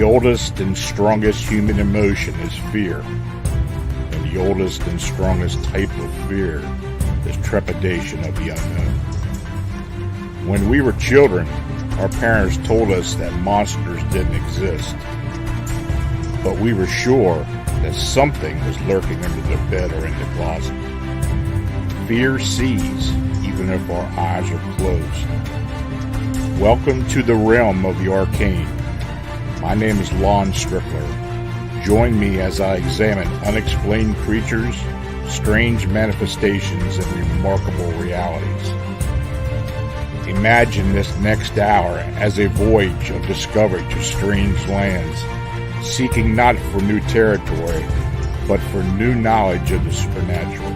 The oldest and strongest human emotion is fear, and the oldest and strongest type of fear is trepidation of the unknown. When we were children, our parents told us that monsters didn't exist, but we were sure that something was lurking under the bed or in the closet. Fear sees even if our eyes are closed. Welcome to the realm of the arcane. My name is Lon Strickler. Join me as I examine unexplained creatures, strange manifestations, and remarkable realities. Imagine this next hour as a voyage of discovery to strange lands, seeking not for new territory, but for new knowledge of the supernatural.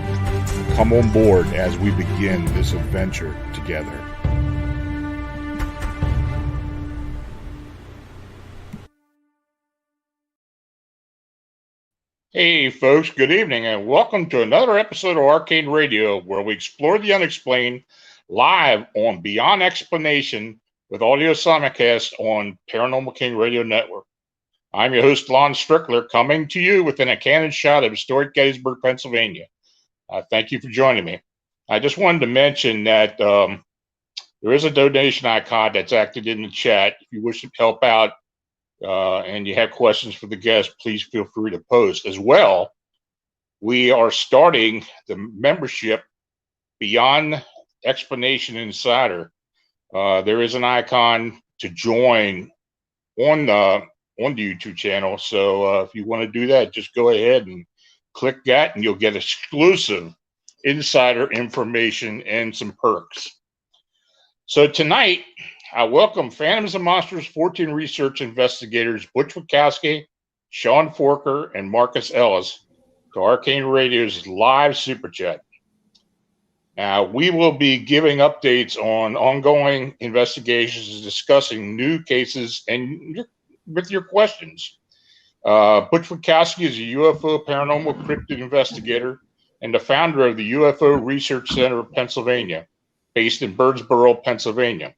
Come on board as we begin this adventure together. Hey folks, good evening and welcome to another episode of Arcane Radio, where we explore the unexplained live on Beyond Explanation with audio simulcast on Paranormal King Radio Network. I'm your host, Lon Strickler, coming to you within a cannon shot of historic Gettysburg, Pennsylvania. Thank you for joining me. I just wanted to mention that there is a donation icon that's active in the chat. If you wish to help out and you have questions for the guests, please feel free to post. As well, we are starting the membership Beyond Explanation Insider. There is an icon to join on the YouTube channel. So if you want to do that, just go ahead and click that and you'll get exclusive insider information and some perks. So tonight, I welcome Phantoms and Monsters Fortean research investigators Butch Witkowski, Sean Forker, and Marcus Ellis to Arcane Radio's live Super Chat. Now, we will be giving updates on ongoing investigations, discussing new cases, and with your questions. Butch Witkowski is a UFO paranormal cryptid investigator and the founder of the UFO Research Center of Pennsylvania, based in Birdsboro, Pennsylvania.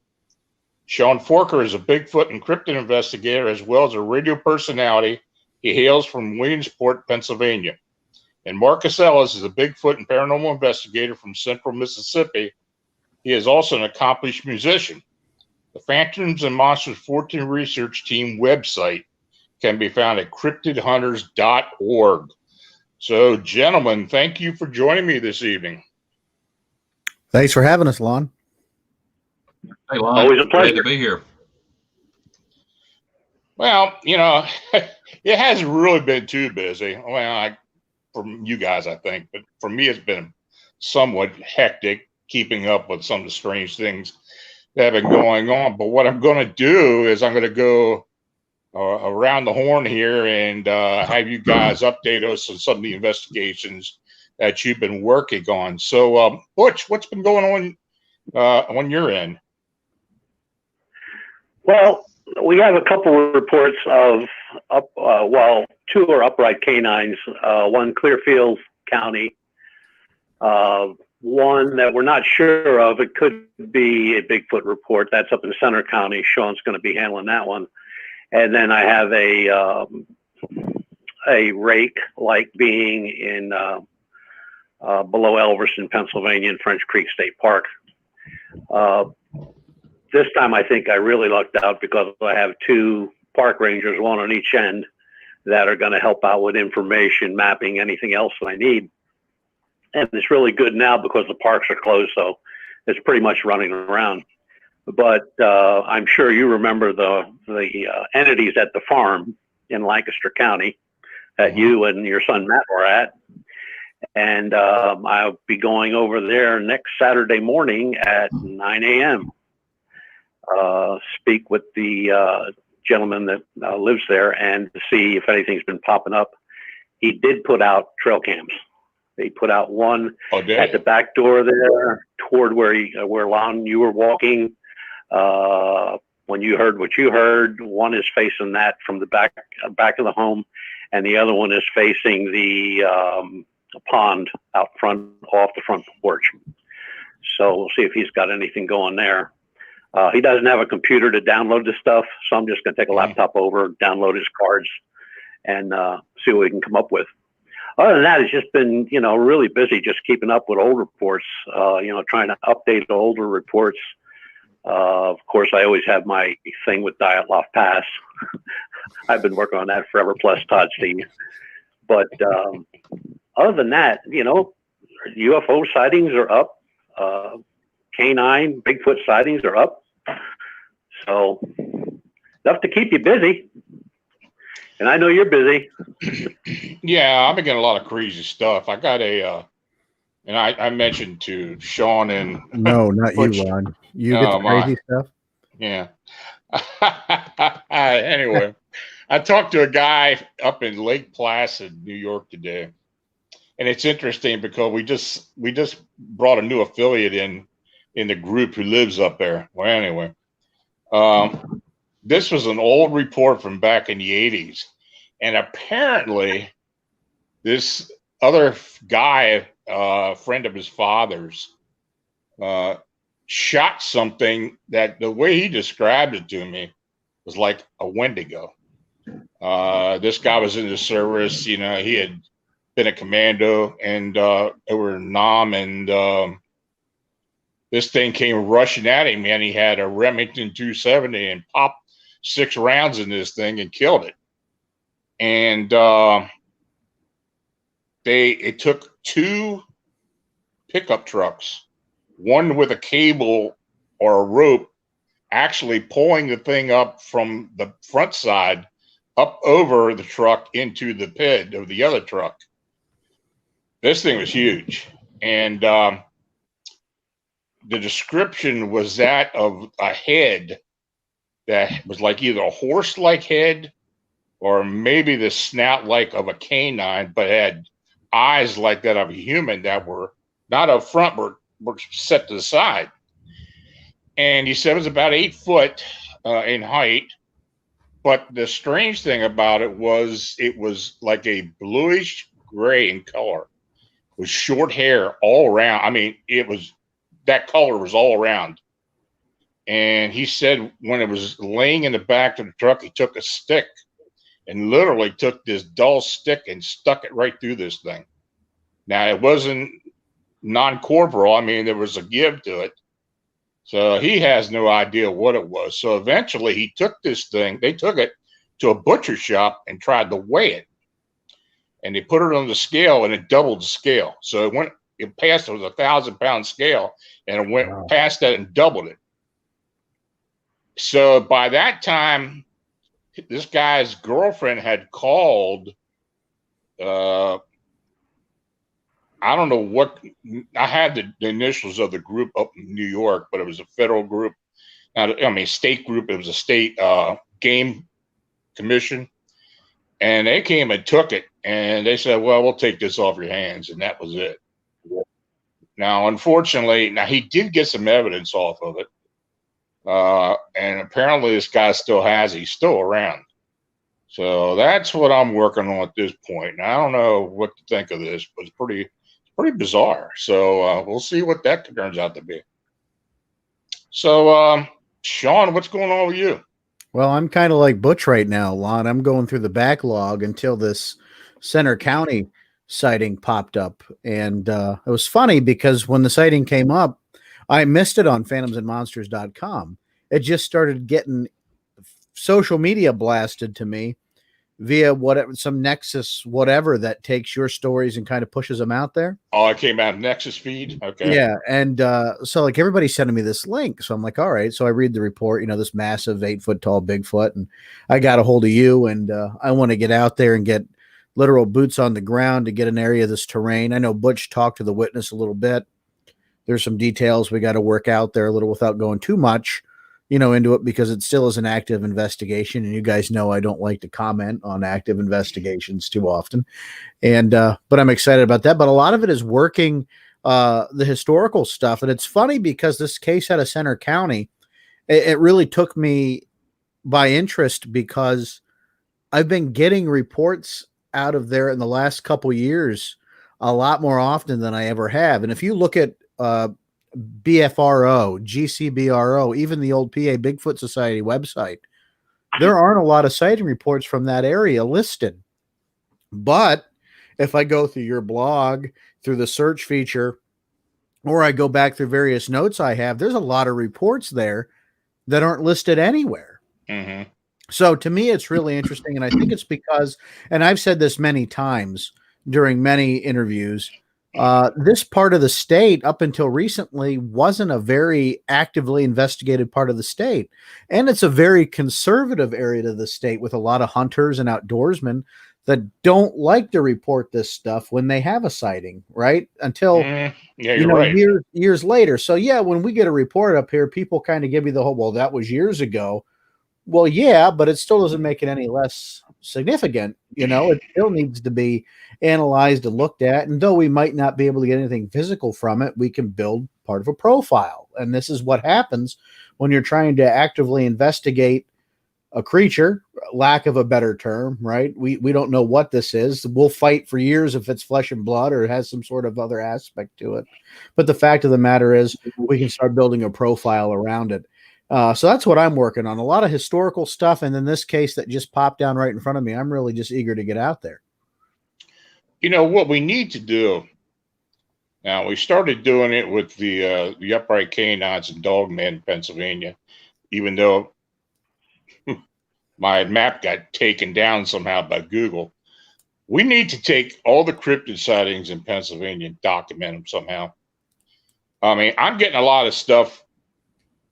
Sean Forker is a Bigfoot and cryptid investigator as well as a radio personality. He hails from Williamsport, Pennsylvania. And Marcus Ellis is a Bigfoot and paranormal investigator from central Mississippi. He is also an accomplished musician. The Phantoms and Monsters Fortean Research Team website can be found at cryptidhunters.org. So, gentlemen, thank you for joining me this evening. Thanks for having us, Lon. Hey, Lon. Always a pleasure to be here. Well, it hasn't really been too busy. Well, from you guys, I think, but for me, it's been somewhat hectic keeping up with some of the strange things that have been going on. But what I'm going to do is I'm going to go around the horn here and have you guys update us on some of the investigations that you've been working on. So, Butch, what's been going on your end? Well, we have a couple of reports of two are upright canines, one Clearfield County, one that we're not sure of. It could be a Bigfoot report. That's up in Center County. Sean's going to be handling that one. And then I have a rake-like being in below Elverson, Pennsylvania, in French Creek State Park. This time I think I really lucked out because I have two park rangers, one on each end, that are going to help out with information, mapping, anything else that I need. And it's really good now because the parks are closed, so it's pretty much running around. But I'm sure you remember the entities at the farm in Lancaster County that you and your son Matt were at. And I'll be going over there next Saturday morning at 9 a.m. Speak with the gentleman that lives there and to see if anything's been popping up. He did put out trail cams. He put out one at the back door there toward where Lon, you were walking. When you heard what you heard, one is facing that from the back of the home, and the other one is facing the pond out front, off the front porch. So we'll see if he's got anything going there. He doesn't have a computer to download the stuff, so I'm just going to take a laptop over, download his cards, and see what we can come up with. Other than that, it's just been, really busy just keeping up with old reports, trying to update the older reports. Of course, I always have my thing with Dyatlov Pass. I've been working on that forever, plus Todd Steve. But other than that, UFO sightings are up. Canine, Bigfoot sightings are up. So enough to keep you busy. And I know you're busy. Yeah, I've been getting a lot of crazy stuff. I got and I mentioned to Sean and No, not Butch, you, Lon. You get the crazy stuff. Yeah. Anyway, I talked to a guy up in Lake Placid, New York today, and it's interesting because we just brought a new affiliate in the group who lives up there. Well, anyway, this was an old report from back in the 80s, and apparently this other guy, friend of his father's, shot something that the way he described it to me was like a Wendigo. This guy was in the service, he had been a commando and over Nam, and this thing came rushing at him, and he had a Remington 270 and popped 6 rounds in this thing and killed it. And it took 2 pickup trucks, one with a cable or a rope, actually pulling the thing up from the front side up over the truck into the pit of the other truck. This thing was huge. And the description was that of a head that was like either a horse-like head or maybe the snout like of a canine, but had eyes like that of a human that were not up front, but were set to the side. And he said it was about 8 foot in height. But the strange thing about it was like a bluish gray in color with short hair all around. I mean, that color was all around. And he said when it was laying in the back of the truck, he took a stick and literally took this dull stick and stuck it right through this thing. Now, it wasn't non-corporal. I mean, there was a give to it. So he has no idea what it was. So eventually he took this thing, they took it to a butcher shop and tried to weigh it. And they put it on the scale and it doubled the scale. So it passed, it was a 1,000-pound scale, and it went past that and doubled it. So by that time, this guy's girlfriend had called, I don't know what, I had the initials of the group up in New York, but it was a federal group. State group. It was a state game commission. And they came and took it. And they said, well, we'll take this off your hands. And that was it. Now, unfortunately, he did get some evidence off of it. And apparently this guy still has it. He's still around. So that's what I'm working on at this point. And I don't know what to think of this, but it's pretty bizarre. So we'll see what that turns out to be. So, Sean, what's going on with you? Well, I'm kind of like Butch right now, Lon. I'm going through the backlog until this Center County sighting popped up. And it was funny because when the sighting came up, I missed it on phantomsandmonsters.com. It just started getting social media blasted to me via some Nexus, whatever, that takes your stories and kind of pushes them out there. Oh, it came out of Nexus feed. Okay. Yeah. And so like everybody's sending me this link. So I'm like, all right. So I read the report, this massive 8 foot tall Bigfoot, and I got a hold of you, and I want to get out there and get literal boots on the ground to get an area of this terrain. I know Butch talked to the witness a little bit. There's some details we got to work out there a little without going too much, into it, because it still is an active investigation. And you guys know I don't like to comment on active investigations too often. And, but I'm excited about that. But a lot of it is working the historical stuff. And it's funny because this case out of Center County, it really took me by interest because I've been getting reports out of there in the last couple years a lot more often than I ever have. And if you look at BFRO, GCBRO, even the old PA Bigfoot Society website. There aren't a lot of sighting reports from that area listed. But if I go through your blog, through the search feature, or I go back through various notes I have, there's a lot of reports there that aren't listed anywhere. Mm-hmm. So to me, it's really interesting. And I think it's because, and I've said this many times during many interviews, this part of the state up until recently wasn't a very actively investigated part of the state. And it's a very conservative area of the state with a lot of hunters and outdoorsmen that don't like to report this stuff when they have a sighting, right? Until, years later. So yeah, when we get a report up here, people kind of give you the whole, well, that was years ago. Well, yeah, but it still doesn't make it any less significant. It still needs to be analyzed and looked at. And though we might not be able to get anything physical from it, we can build part of a profile. And this is what happens when you're trying to actively investigate a creature, lack of a better term, right? We don't know what this is. We'll fight for years if it's flesh and blood or it has some sort of other aspect to it. But the fact of the matter is we can start building a profile around it. So that's what I'm working on. A lot of historical stuff. And in this case that just popped down right in front of me, I'm really just eager to get out there. What we need to do now, we started doing it with the upright canines and dogmen in Pennsylvania, even though my map got taken down somehow by Google. We need to take all the cryptid sightings in Pennsylvania and document them somehow. I mean, I'm getting a lot of stuff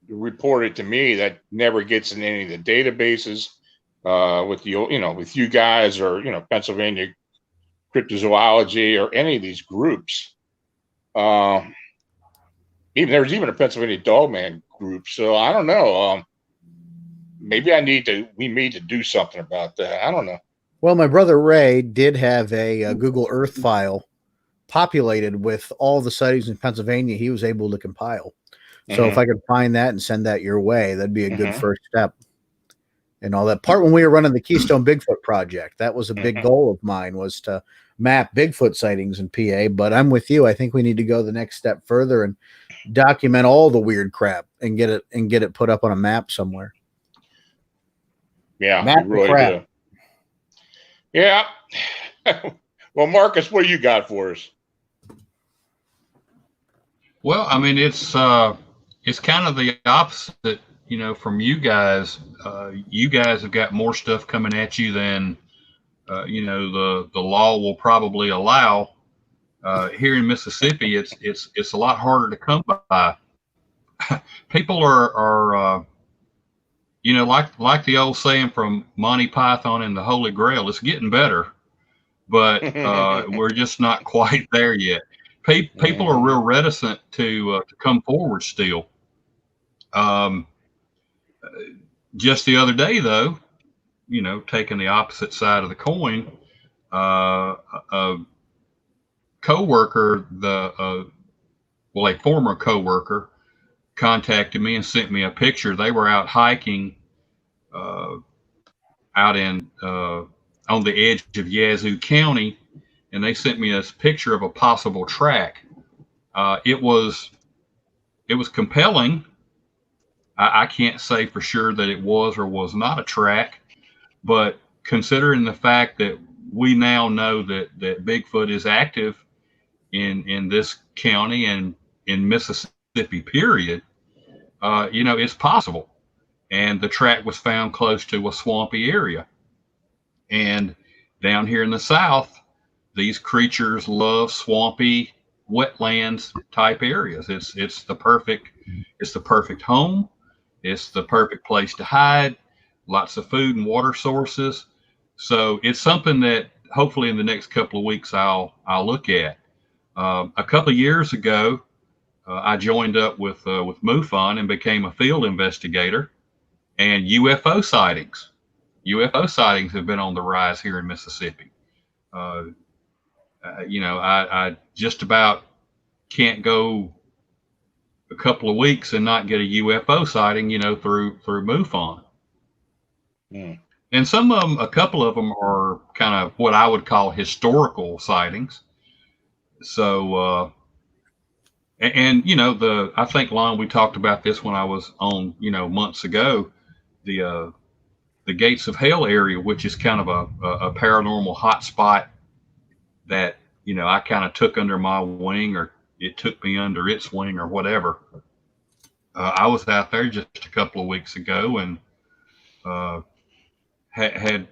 reported to me that never gets in any of the databases with you guys or Pennsylvania cryptozoology or any of these groups. There's even a Pennsylvania Dogman group. So I don't know. Maybe we need to do something about that. I don't know. Well, my brother Ray did have a Google Earth file populated with all the sightings in Pennsylvania he was able to compile. So if I could find that and send that your way, that'd be a good first step. And all that part when we were running the Keystone Bigfoot project, that was a big goal of mine, was to map Bigfoot sightings in PA. But I'm with you. I think we need to go the next step further and document all the weird crap and get it put up on a map somewhere. Yeah, map we really do. Yeah. Well, Marcus, what do you got for us? Well, I mean, it's kind of the opposite, from you guys. You guys have got more stuff coming at you than, the law will probably allow. Here in Mississippi, it's a lot harder to come by. People are like the old saying from Monty Python and the Holy Grail, it's getting better, but we're just not quite there yet. People are real reticent to come forward still. Just the other day, though, taking the opposite side of the coin, a coworker, a former coworker, contacted me and sent me a picture. They were out hiking out in on the edge of Yazoo County, and they sent me a picture of a possible track. It was compelling. I can't say for sure that it was or was not a track, but considering the fact that we now know that Bigfoot is active in this county and in Mississippi, period, it's possible. And the track was found close to a swampy area. And down here in the South, these creatures love swampy, wetlands type areas. It's the perfect home. It's the perfect place to hide. Lots of food and water sources. So it's something that hopefully in the next couple of weeks I'll look at. A couple of years ago, I joined up with MUFON and became a field investigator. And UFO sightings have been on the rise here in Mississippi. I just about can't go a couple of weeks and not get a UFO sighting, through MUFON. And a couple of them are kind of what I would call historical sightings. So And you know, I think, Lon, we talked about this when I was on, you know, months ago, the Gates of Hell area, which is kind of a paranormal hotspot that, you know, I kind of took under my wing, or it took me under its wing, or whatever. I was out there just a couple of weeks ago, and had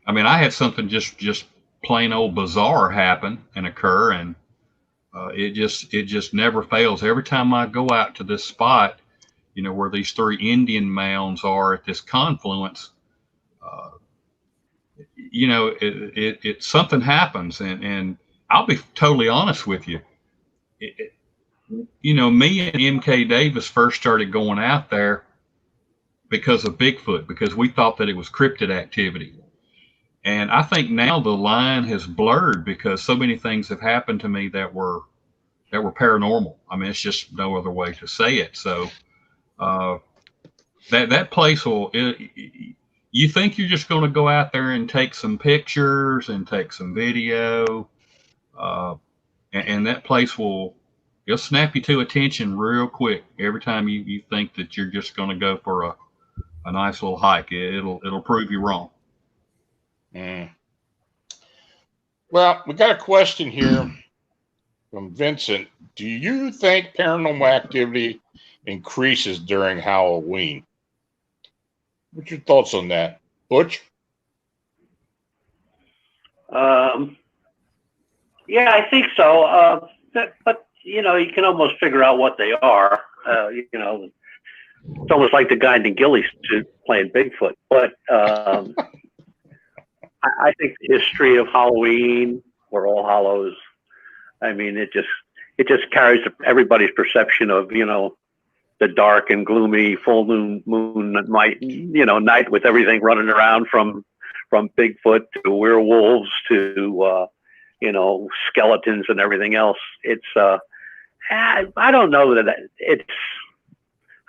I mean, I had something just plain old bizarre happen and occur, and it just never fails. Every time I go out to this spot, you know, where these three Indian mounds are at this confluence, you know, it something happens, and I'll be totally honest with you. You know, me and MK Davis first started going out there because of Bigfoot, because we thought that it was cryptid activity. And I think now the line has blurred because so many things have happened to me that were paranormal. I mean, it's just no other way to say it. So that place you think you're just going to go out there and take some pictures and take some video, and that place it'll snap you to attention real quick every time you think that you're just going to go for a nice little hike. It'll prove you wrong. Well, we got a question here from Vincent. Do you think paranormal activity increases during Halloween? What's your thoughts on that, Butch? Yeah, I think so. But you know, you can almost figure out what they are. You know, it's almost like the guy in the ghillie suit playing Bigfoot. But I think the history of Halloween or All Hallows, I mean, it just carries everybody's perception of, you know, the dark and gloomy full moon night, you know, night with everything running around from Bigfoot to werewolves to you know, skeletons and everything else. It's I don't know that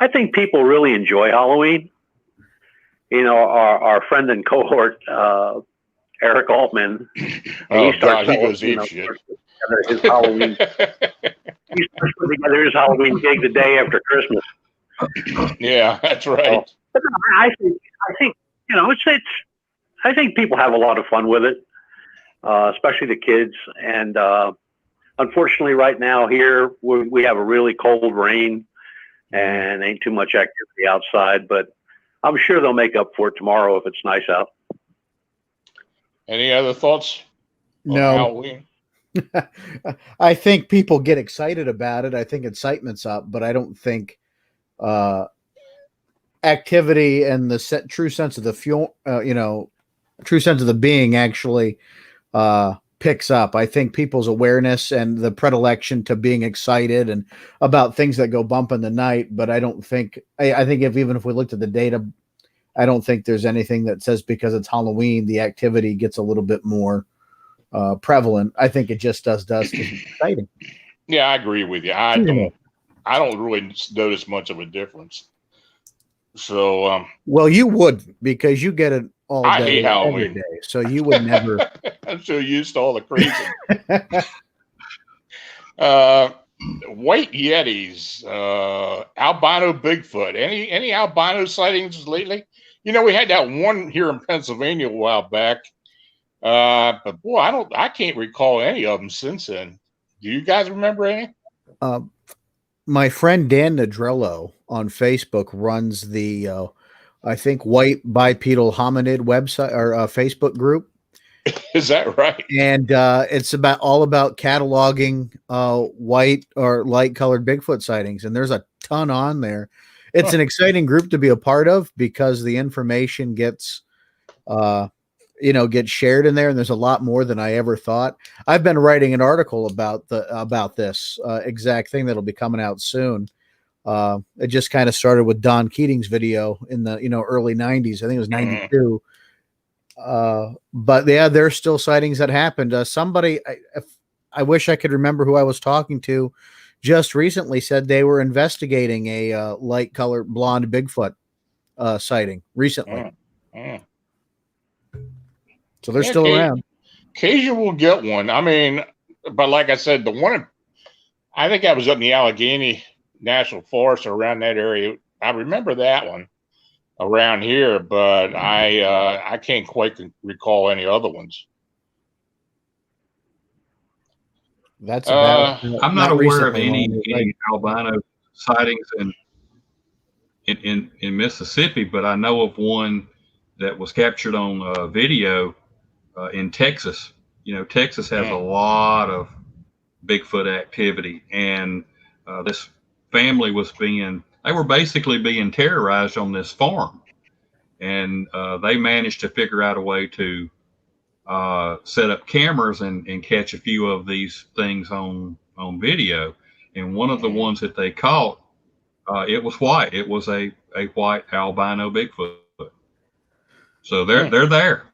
I think people really enjoy Halloween. You know, our friend and cohort Eric Altman. He goes ape shit. His Halloween. He starts putting together his Halloween gig the day after Christmas. Yeah, that's right. But I think you know, I think people have a lot of fun with it, especially the kids. And unfortunately, right now here we have a really cold rain, and ain't too much activity outside. But I'm sure they'll make up for it tomorrow if it's nice out. Any other thoughts on Halloween? I think people get excited about it. I think excitement's up, but I don't think activity and the true sense of the true sense of the being actually picks up. I think people's awareness and the predilection to being excited and about things that go bump in the night. But I don't think, I think even if we looked at the data, I don't think there's anything that says because it's Halloween, the activity gets a little bit more prevalent. I think it just does because it's exciting. Yeah, I agree with you. I don't really notice much of a difference. So, well, you would, because you get it all day, I hate Halloween. every day, so you would never. I'm so used to all the crazy. White Yetis, albino Bigfoot. Any albino sightings lately? You know, we had that one here in Pennsylvania a while back, but boy, I can't recall any of them since then. Do you guys remember any? My friend Dan Nadrello on Facebook runs the, I think, White Bipedal Hominid website or Facebook group. Is that right? And it's all about cataloging white or light colored Bigfoot sightings, and there's a ton on there. It's an exciting group to be a part of because the information gets shared in there, and there's a lot more than I ever thought. I've been writing an article about this exact thing that'll be coming out soon. It just kind of started with Don Keating's video in the early 90s. I think it was 92. But yeah, there's still sightings that happened. Somebody, I wish I could remember who I was talking to, just recently said they were investigating a light colored blonde Bigfoot sighting recently. So they're still around. Occasionally we'll get one. I mean, but like I said, the one I think I was up in the Allegheny National Forest around that area. I remember that one around here, but I can't quite recall any other ones. That's about. I'm not aware of recently, any albino sightings in Mississippi, but I know of one that was captured on video in Texas. You know, Texas has a lot of Bigfoot activity, and this family they were basically being terrorized on this farm, and they managed to figure out a way to set up cameras and catch a few of these things on video. And one of the ones that they caught, it was white. It was a white albino Bigfoot. So they're there.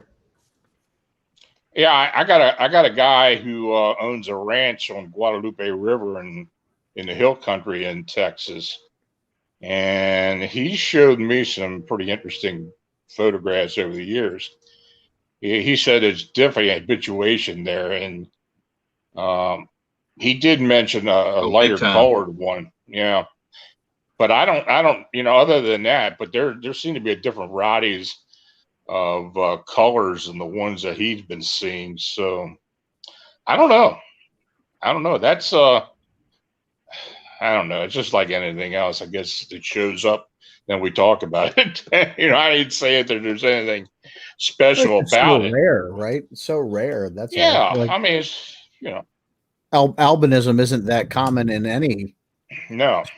Yeah, I got a guy who owns a ranch on Guadalupe River in the hill country in Texas, and he showed me some pretty interesting photographs over the years. He said it's definitely an habituation there, and he did mention a lighter colored one. Yeah, but I don't, other than that, but there seem to be a different varieties of colors than the ones that he's been seeing. So I don't know. That's I don't know. It's just like anything else. I guess it shows up, then we talk about it. I didn't say that there's anything special about it. Rare, right? It's so rare. That's I mean, it's albinism isn't that common in any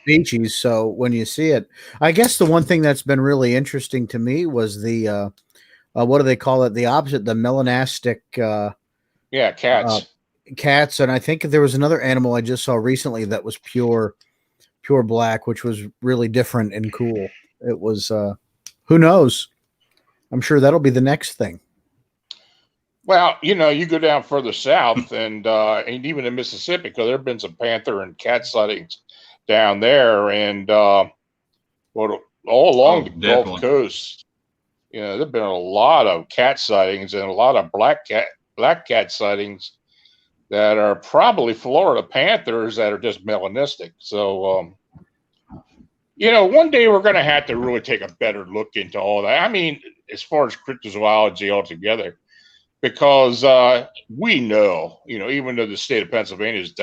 species. So when you see it, I guess the one thing that's been really interesting to me was the what do they call it? The opposite, the melanastic. Cats. Cats, and I think there was another animal I just saw recently that was pure black, which was really different and cool. It was who knows? I'm sure that'll be the next thing. Well, you go down further south and even in Mississippi, because there have been some panther and cat sightings down there, and all along the Gulf Coast. There have been a lot of cat sightings and a lot of black cat sightings that are probably Florida panthers that are just melanistic. So, one day we're going to have to really take a better look into all that. I mean, as far as cryptozoology altogether, because we know, even though the state of Pennsylvania is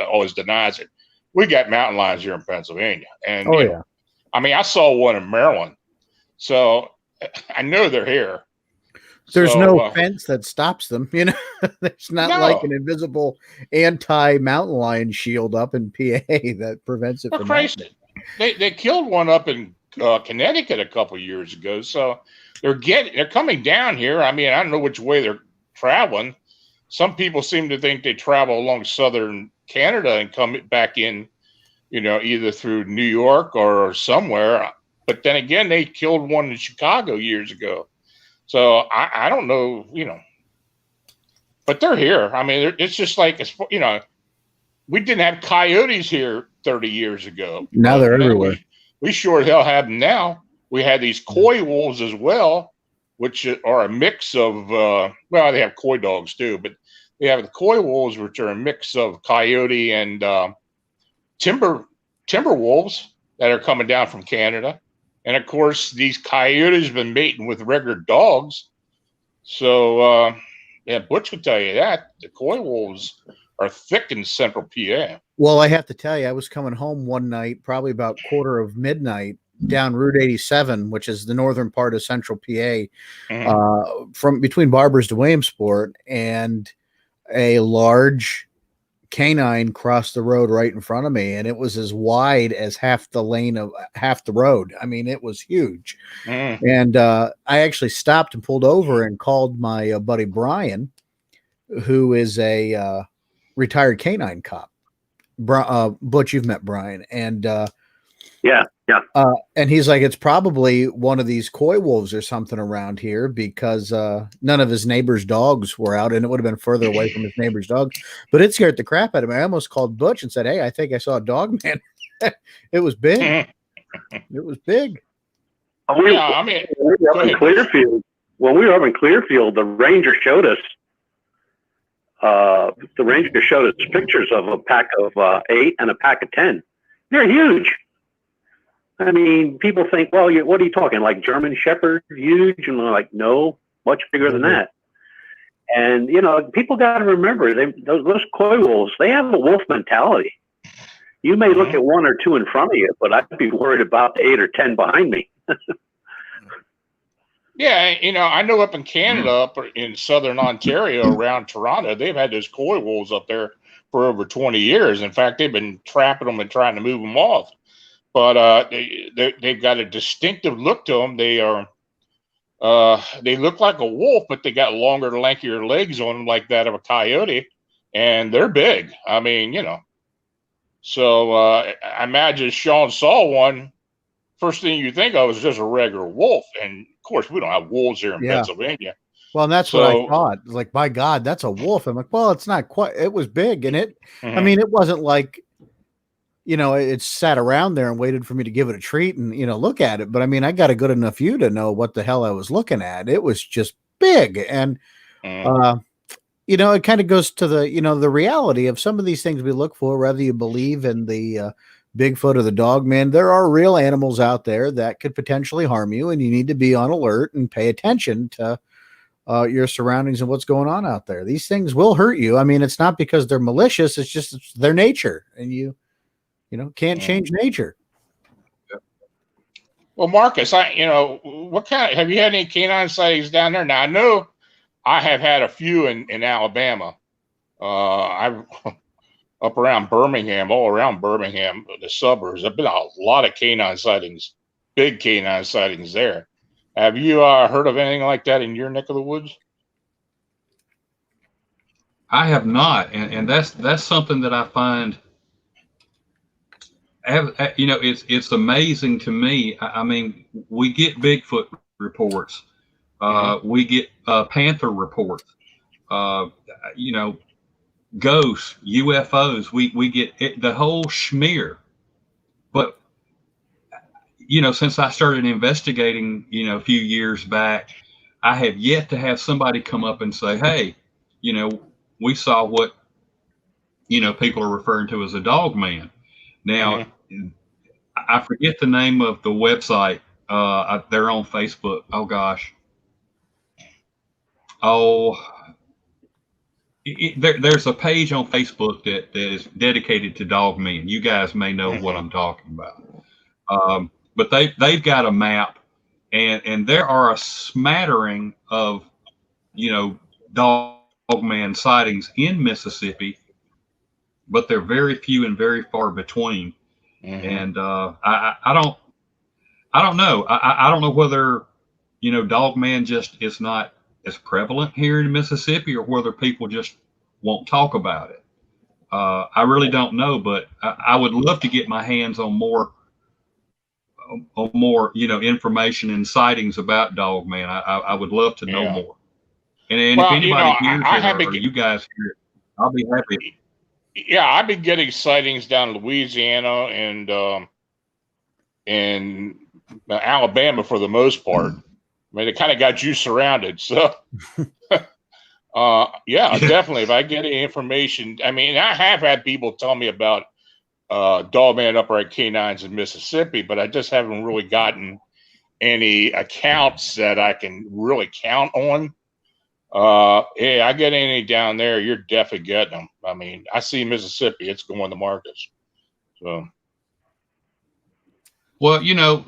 always denies it, we got mountain lions here in Pennsylvania. And, I mean, I saw one in Maryland. So I know they're here. There's no fence that stops them. There's not like an invisible anti-mountain lion shield up in PA that prevents it from happening. They killed one up in Connecticut a couple years ago. So they're coming down here. I mean, I don't know which way they're traveling. Some people seem to think they travel along southern Canada and come back in, either through New York or somewhere. But then again, they killed one in Chicago years ago. So I don't know, but they're here. I mean, it's just like, we didn't have coyotes here 30 years ago. Now they're everywhere. We sure as hell have them now. We had these coy wolves as well, which are a mix of, they have coy dogs too, but they have the coy wolves, which are a mix of coyote and timber wolves that are coming down from Canada. And of course, these coyotes have been mating with regular dogs. So, Butch would tell you that the coy wolves are thick in central PA. Well, I have to tell you, I was coming home one night, probably about midnight, down Route 87, which is the northern part of central PA, from between Barbers to Williamsport, and a large canine crossed the road right in front of me, and it was as wide as half the road. I mean, it was huge. And I actually stopped and pulled over and called my buddy Brian, who is a retired canine cop. Butch, you've met Brian, and and he's like, it's probably one of these coy wolves or something around here, because none of his neighbor's dogs were out, and it would have been further away from his neighbor's dogs. But it scared the crap out of me. I almost called Butch and said, "Hey, I think I saw a dog man." It was big. It was big. When we were up in Clearfield, the ranger showed us The ranger showed us pictures of a pack of 8 and a pack of 10. They're huge. I mean, people think, well, what are you talking, like German Shepherd, huge? And they're like, no, much bigger than that. And, you know, people got to remember, those coy wolves, they have a wolf mentality. You may look at 1 or 2 in front of you, but I'd be worried about the 8 or 10 behind me. Yeah, you know, I know up in Canada, up in southern Ontario, around Toronto, they've had those coy wolves up there for over 20 years. In fact, they've been trapping them and trying to move them off. But they've got a distinctive look to them. They look like a wolf, but they got longer, lankier legs on them, like that of a coyote, and they're big. I mean, you know. So I imagine Sean saw one. First thing you think of is just a regular wolf, and of course we don't have wolves here in Pennsylvania. Well, and that's what I thought. It's like, my God, that's a wolf. I'm like, well, it's not quite. It was big, and I mean, it wasn't like, you know, it sat around there and waited for me to give it a treat and, you know, look at it. But I mean, I got a good enough view to know what the hell I was looking at. It was just big, and you know, it kind of goes to the, you know, the reality of some of these things we look for, whether you believe in the Bigfoot or the dog man. There are real animals out there that could potentially harm you, and you need to be on alert and pay attention to your surroundings and what's going on out there. These things will hurt you. I mean, it's not because they're malicious, it's just their nature, and you know, can't change nature. Well, Marcus, what have you had any canine sightings down there? Now, I know I have had a few in Alabama. I've up around Birmingham, all around Birmingham, the suburbs. There've been a lot of canine sightings, big canine sightings there. Have you heard of anything like that in your neck of the woods? I have not, and that's something that I find. You know, it's amazing to me. I mean, we get Bigfoot reports, we get panther reports, you know, ghosts, UFOs. We get the whole schmear. But you know, since I started investigating, you know, a few years back, I have yet to have somebody come up and say, "Hey, you know, we saw what, you know, people are referring to as a dog man." Now, I forget the name of the website. They're on Facebook. Oh gosh. There's a page on Facebook that is dedicated to dog men. You guys may know what I'm talking about. But they've got a map, and there are a smattering of, you know, dog man sightings in Mississippi, but they're very few and very far between. And I don't know. I don't know whether, you know, dog man just is not as prevalent here in Mississippi, or whether people just won't talk about it. I really don't know, but I would love to get my hands on more, you know, information and sightings about dog man. I would love to know more. And well, if anybody hears it, or you guys hear it, I'll be happy. Yeah, I've been getting sightings down in Louisiana and Alabama for the most part. I mean, it kind of got you surrounded. So, yeah, definitely. If I get any information, I mean, I have had people tell me about dogman upright canines in Mississippi, but I just haven't really gotten any accounts that I can really count on. Hey, I get any down there, you're definitely getting them. I mean, I see Mississippi, it's going to Marcus. So, well, you know,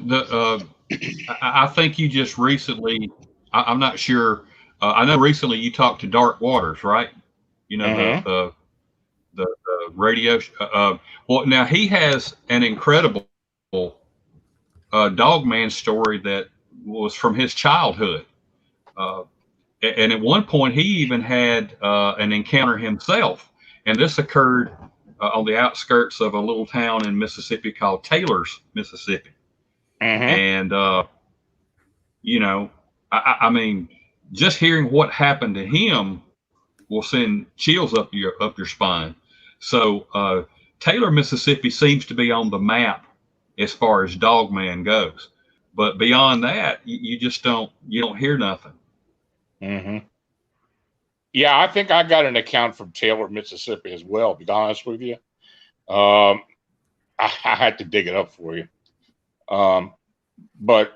I think you just recently, I'm not sure. I know recently you talked to Dark Waters, right? You know, the radio. Well, now he has an incredible dogman story that was from his childhood. And at one point, he even had an encounter himself. And this occurred on the outskirts of a little town in Mississippi called Taylor's, Mississippi. And, you know, I mean, just hearing what happened to him will send chills up your spine. So Taylor, Mississippi seems to be on the map as far as dogman goes. But beyond that, you just don't hear nothing. Yeah, I think I got an account from Taylor, Mississippi as well, to be honest with you. I had to dig it up for you. But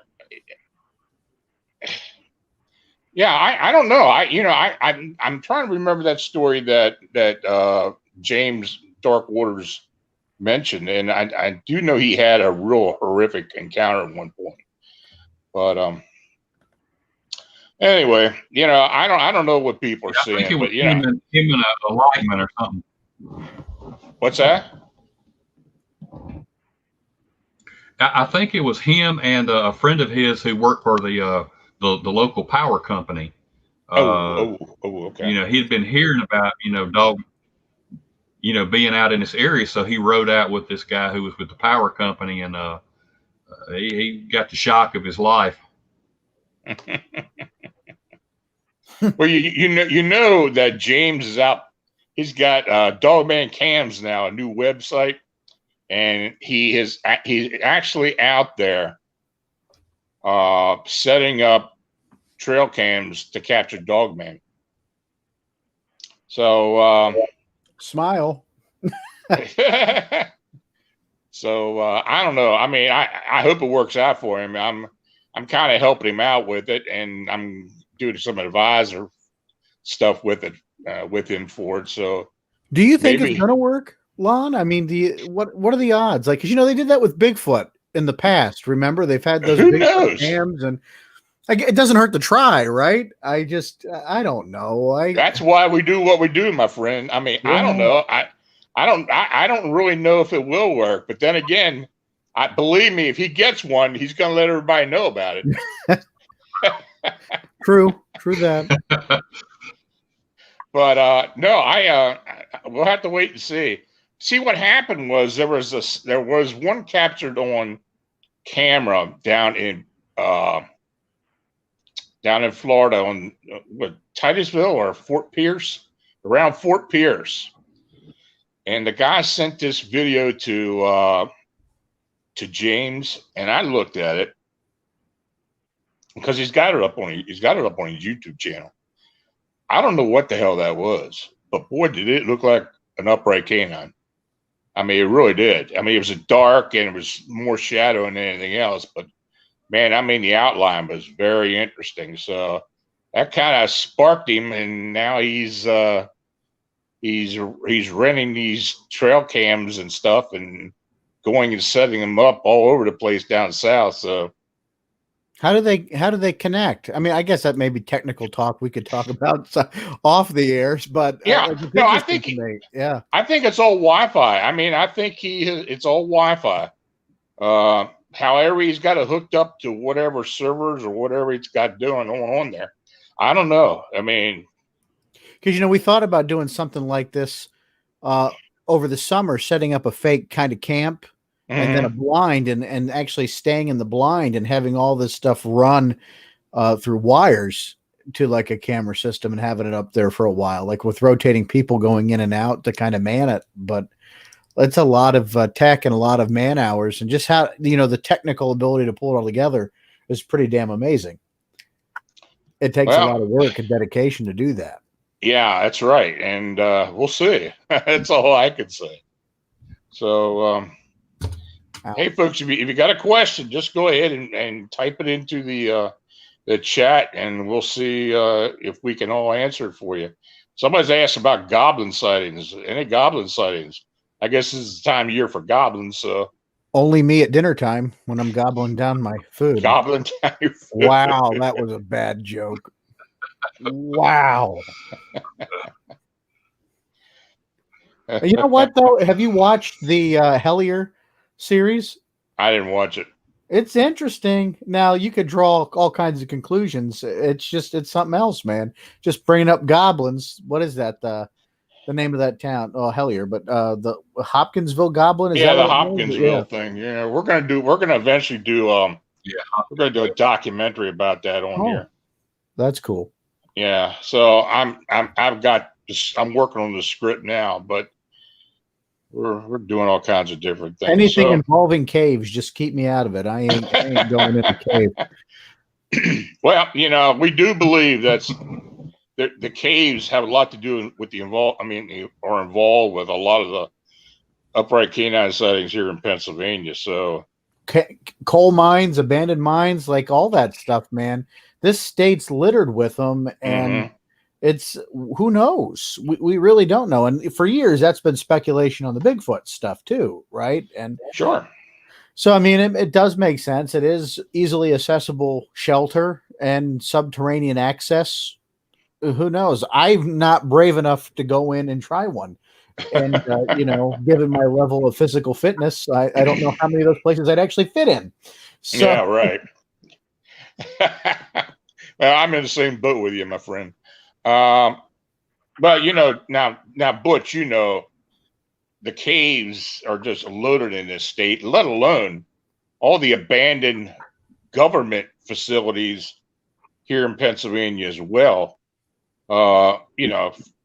yeah, I don't know. I'm trying to remember that story that James Dark Waters mentioned, and I do know he had a real horrific encounter at one point. But anyway, I don't know what people are seeing, but him and a lineman or something. What's that? I think it was him and a friend of his who worked for the local power company. Okay. He'd been hearing about dog, being out in this area, so he rode out with this guy who was with the power company, and he got the shock of his life. Well, you know that James is out. He's got Dogman Cams now, a new website, and he's actually out there setting up trail cams to capture Dogman. So smile. So I don't know. I mean, I hope it works out for him. I'm kind of helping him out with it, and I'm doing some advisor stuff with it with him for it. So, do you think it's gonna work, Lon? I mean, what are the odds? Like, because they did that with Bigfoot in the past. Remember, they've had those Bigfoot cams, and it doesn't hurt to try, right? I don't know. That's why we do what we do, my friend. I mean, I don't know. I don't really know if it will work, but then again, believe me, if he gets one, he's going to let everybody know about it. True that. But no, we'll have to wait and see. See, what happened was there was one captured on camera down in Florida on Titusville or Fort Pierce, around Fort Pierce. And the guy sent this video to James, and I looked at it because he's got it up on his YouTube channel. I don't know what the hell that was, but boy, did it look like an upright canine. I mean, it really did. I mean, it was dark and it was more shadow than anything else, but man, I mean, the outline was very interesting. So that kind of sparked him, and now he's renting these trail cams and stuff and going and setting them up all over the place down south. So how do they connect? I mean, I guess that may be technical talk we could talk about off the airs, but yeah, no, I think it's all Wi-Fi. I mean, I think it's all Wi-Fi. However, he's got it hooked up to whatever servers or whatever he's got going on there. I don't know. I mean, because we thought about doing something like this over the summer, setting up a fake kind of camp and then a blind, and actually staying in the blind and having all this stuff run through wires to like a camera system and having it up there for a while, like with rotating people going in and out to kind of man it. But it's a lot of tech and a lot of man hours, and just how the technical ability to pull it all together is pretty damn amazing. It takes a lot of work and dedication to do that. Yeah, that's right. And we'll see. That's all I can say. So, hey, folks, if you got a question, just go ahead and type it into the chat, and we'll see if we can all answer it for you. Somebody's asked about goblin sightings. Any goblin sightings? I guess this is the time of year for goblins. So only me at dinner time when I'm gobbling down my food. Gobbling down your food. Wow, that was a bad joke. Wow. You know what, though? Have you watched the Hellier series? I didn't watch it. It's interesting. Now, you could draw all kinds of conclusions. It's something else, man. Just bringing up goblins. What is that? The name of that town? Oh, Hellier. But the Hopkinsville Goblin? Is that the Hopkinsville thing. Yeah, we're gonna eventually do we're gonna do a documentary about that on here. That's cool. Yeah, so I'm working on the script now, but we're doing all kinds of different things. Anything involving caves, just keep me out of it. I ain't going in the cave. Well, we do believe the caves have a lot to do with are involved with a lot of the upright canine sightings here in Pennsylvania. So coal mines, abandoned mines, like all that stuff, man. This state's littered with them, and it's who knows? We really don't know. And for years, that's been speculation on the Bigfoot stuff too, right? And sure. So I mean, it does make sense. It is easily accessible shelter and subterranean access. Who knows? I'm not brave enough to go in and try one. And, given my level of physical fitness, I don't know how many of those places I'd actually fit in. So, yeah, right. Well, I'm in the same boat with you, my friend. But, now, Butch, the caves are just loaded in this state, let alone all the abandoned government facilities here in Pennsylvania as well.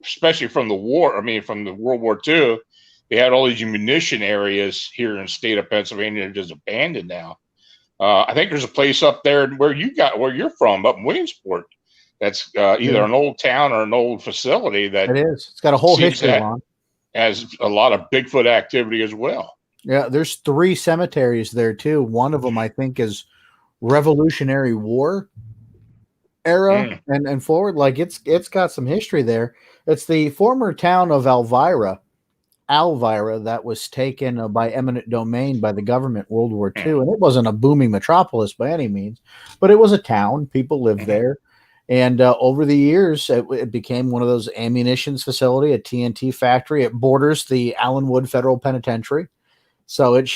Especially from the war. From the World War II, they had all these munition areas here in the state of Pennsylvania that are just abandoned now. I think there's a place up there where you're from, up in Williamsport. That's either an old town or an old facility that it is. It's got a whole history on. Has a lot of Bigfoot activity as well. Yeah, there's 3 cemeteries there too. One of them I think is Revolutionary War era and forward. Like it's got some history there. It's the former town of Alvira that was taken by eminent domain by the government World War II, and it wasn't a booming metropolis by any means, but it was a town. People lived there, and over the years, it became one of those ammunitions facility, a TNT factory. It borders the Allenwood Federal Penitentiary, so it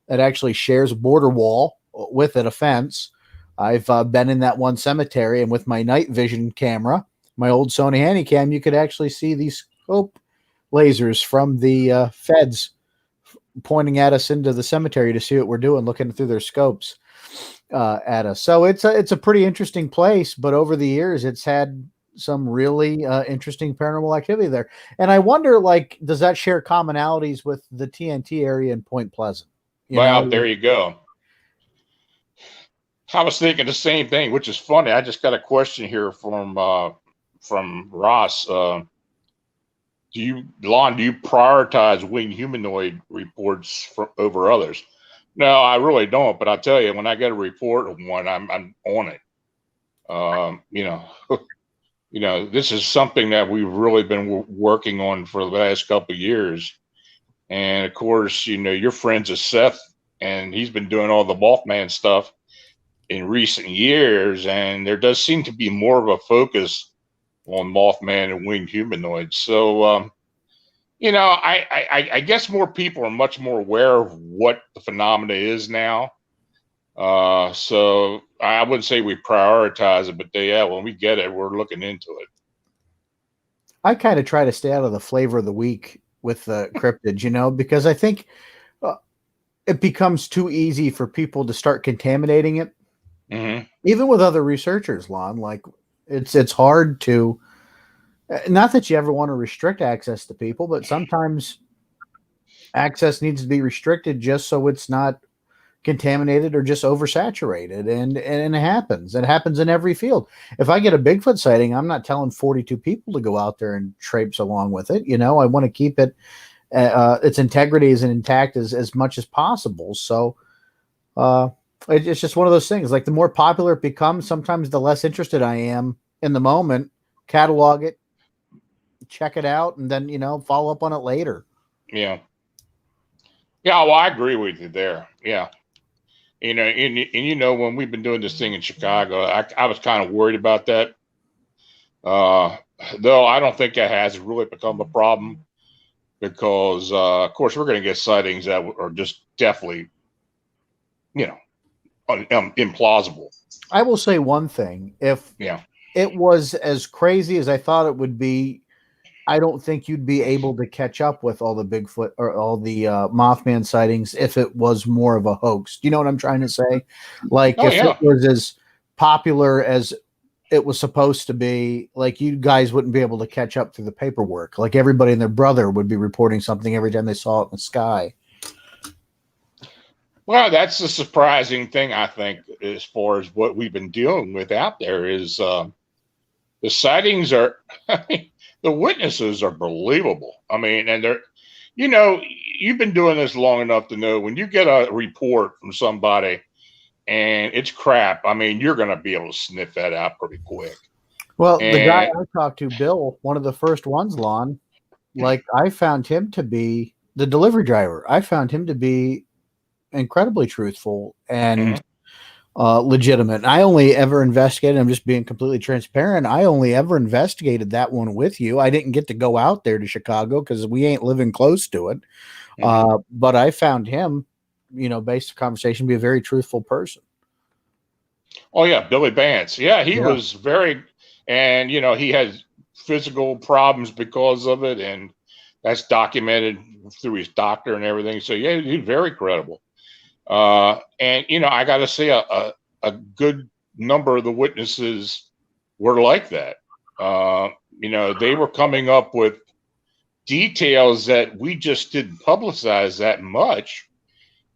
actually shares a border wall with it, a fence. I've been in that one cemetery, and with my night vision camera, my old Sony Handycam, you could actually see these scope lasers from the feds pointing at us into the cemetery to see what we're doing, looking through their scopes at us. So it's a pretty interesting place, but over the years, it's had some really interesting paranormal activity there. And I wonder, does that share commonalities with the TNT area in Point Pleasant? There you go. I was thinking the same thing, which is funny. I just got a question here from Ross. Do you prioritize winged humanoid reports over others? No, I really don't. But I tell you, when I get a report of one, I'm on it. This is something that we've really been working on for the last couple of years. And of course, you're friends with Seth, and he's been doing all the Mothman stuff in recent years, and there does seem to be more of a focus on Mothman and winged humanoids. So, I guess more people are much more aware of what the phenomena is now. So I wouldn't say we prioritize it, but when we get it, we're looking into it. I kind of try to stay out of the flavor of the week with the cryptid, because I think it becomes too easy for people to start contaminating it. Even with other researchers, Lon, it's hard to, not that you ever want to restrict access to people, but sometimes access needs to be restricted just so it's not contaminated or just oversaturated. And it happens. It happens in every field. If I get a Bigfoot sighting, I'm not telling 42 people to go out there and traipse along with it. I want to keep it, its integrity as intact as much as possible. So, it's just one of those things. The more popular it becomes, sometimes the less interested I am in the moment. Catalog it, check it out, and then follow up on it later. Yeah. Well, I agree with you there. Yeah. When we've been doing this thing in Chicago, I was kind of worried about that. Though I don't think that has really become a problem because, of course, we're going to get sightings that are just definitely, implausible. I will say one thing. If it was as crazy as I thought it would be, I don't think you'd be able to catch up with all the Bigfoot or all the Mothman sightings if it was more of a hoax. Do you know what I'm trying to say? It was as popular as it was supposed to be, you guys wouldn't be able to catch up through the paperwork. Everybody and their brother would be reporting something every time they saw it in the sky. Well, that's the surprising thing, I think, as far as what we've been dealing with out there is, The sightings are, the witnesses are believable. I mean, and they're, you've been doing this long enough to know when you get a report from somebody and it's crap, I mean, you're going to be able to sniff that out pretty quick. Well, the guy I talked to, Bill, one of the first ones, Lon, like I found him to be the delivery driver. I found him to be incredibly truthful and legitimate. I only ever investigated, I'm just being completely transparent. I only ever investigated that one with you. I didn't get to go out there to Chicago because we ain't living close to it. But I found him, based on conversation, be a very truthful person. Oh yeah, Billy Vance. Yeah, he was very, and he had physical problems because of it, and that's documented through his doctor and everything. So yeah, he's very credible. And I got to say, a good number of the witnesses were like that. They were coming up with details that we just didn't publicize that much,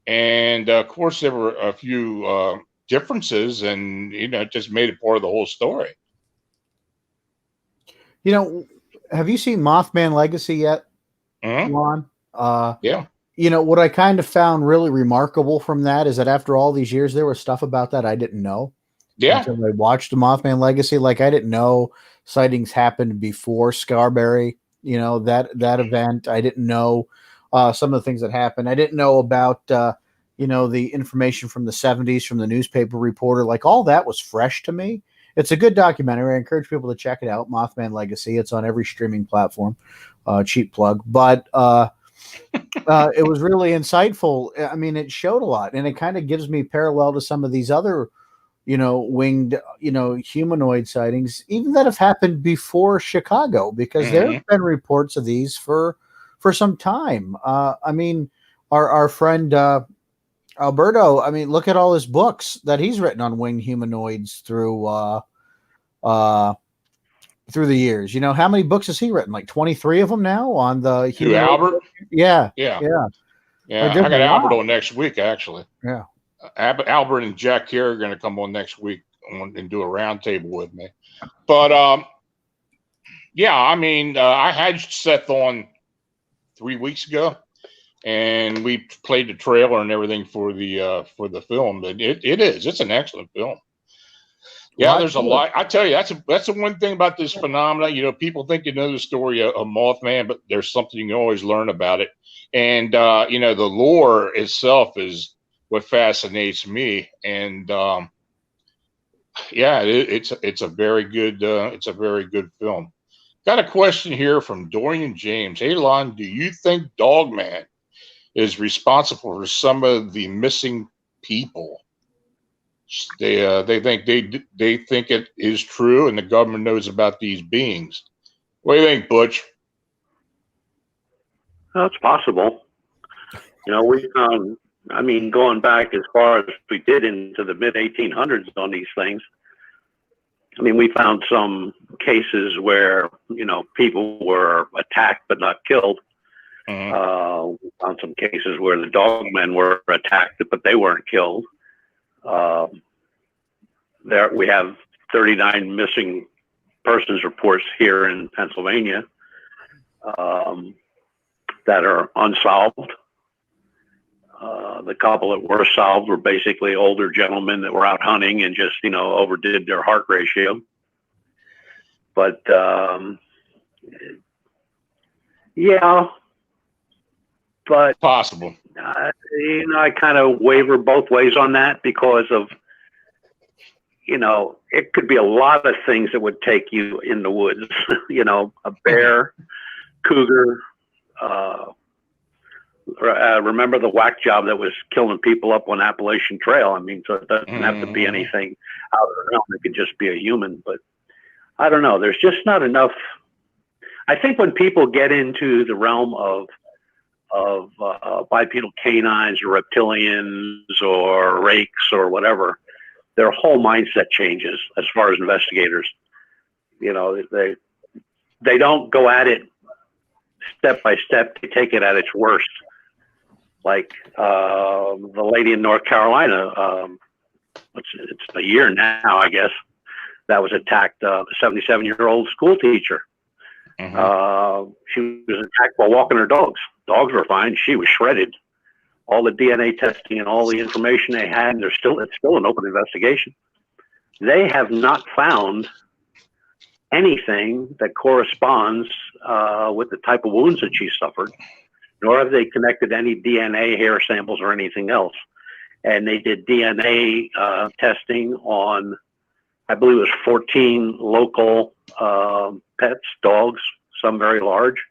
and of course there were a few differences, and it just made it part of the whole story. Have you seen Mothman Legacy yet, Lon? Yeah. What I kind of found really remarkable from that is that after all these years, there was stuff about that I didn't know. Yeah. Until I watched the Mothman Legacy. Like I didn't know sightings happened before Scarberry, that event. I didn't know some of the things that happened. I didn't know about, the information from the 70s from the newspaper reporter. Like all that was fresh to me. It's a good documentary. I encourage people to check it out. Mothman Legacy. It's on every streaming platform. Cheap plug. But it was really insightful. I mean, it showed a lot, and it kind of gives me parallel to some of these other, winged, humanoid sightings, even that have happened before Chicago, because there have been reports of these for some time. I mean, our friend Alberto, I mean, look at all his books that he's written on winged humanoids through the years. How many books has he written? Like 23 of them now on the humanoid. Albert? Yeah. I got Albert on next week, actually. Yeah. Albert and Jack here are going to come on next week and do a roundtable with me. But I mean, I had Seth on 3 weeks ago, and we played the trailer and everything for the film. But it's an excellent film. Yeah, there's a lot. I tell you, that's the one thing about this phenomena. People think they know the story of Mothman, but there's something you can always learn about it. And the lore itself is what fascinates me. And it's a very good film. Got a question here from Dorian James. Hey, Lon, do you think Dogman is responsible for some of the missing people? They think it is true, and the government knows about these beings. What do you think, Butch? Well, it's possible. We found, going back as far as we did into the mid 1800s on these things. We found some cases where people were attacked but not killed. We found some cases where the dogmen were attacked but they weren't killed. There we have 39 missing persons reports here in Pennsylvania that are unsolved. The couple that were solved were basically older gentlemen that were out hunting and just overdid their heart ratio. But but possible. I kind of waver both ways on that because of, it could be a lot of things that would take you in the woods, a bear, cougar, remember the whack job that was killing people up on Appalachian Trail. So it doesn't have to be anything out of the realm. It could just be a human, but I don't know. There's just not enough. I think when people get into the realm of bipedal canines or reptilians or rakes or whatever, their whole mindset changes as far as investigators. They don't go at it step by step. They take it at its worst. Like the lady in North Carolina, it's a year now, I guess, that was attacked, a 77-year-old school teacher. Mm-hmm. She was attacked while walking her dogs. Dogs were fine. She was shredded. All the DNA testing and all the information they had, it's still an open investigation. They have not found anything that corresponds with the type of wounds that she suffered, nor have they connected any DNA, hair samples, or anything else. And they did DNA testing on, I believe it was 14 local pets, dogs, some very large,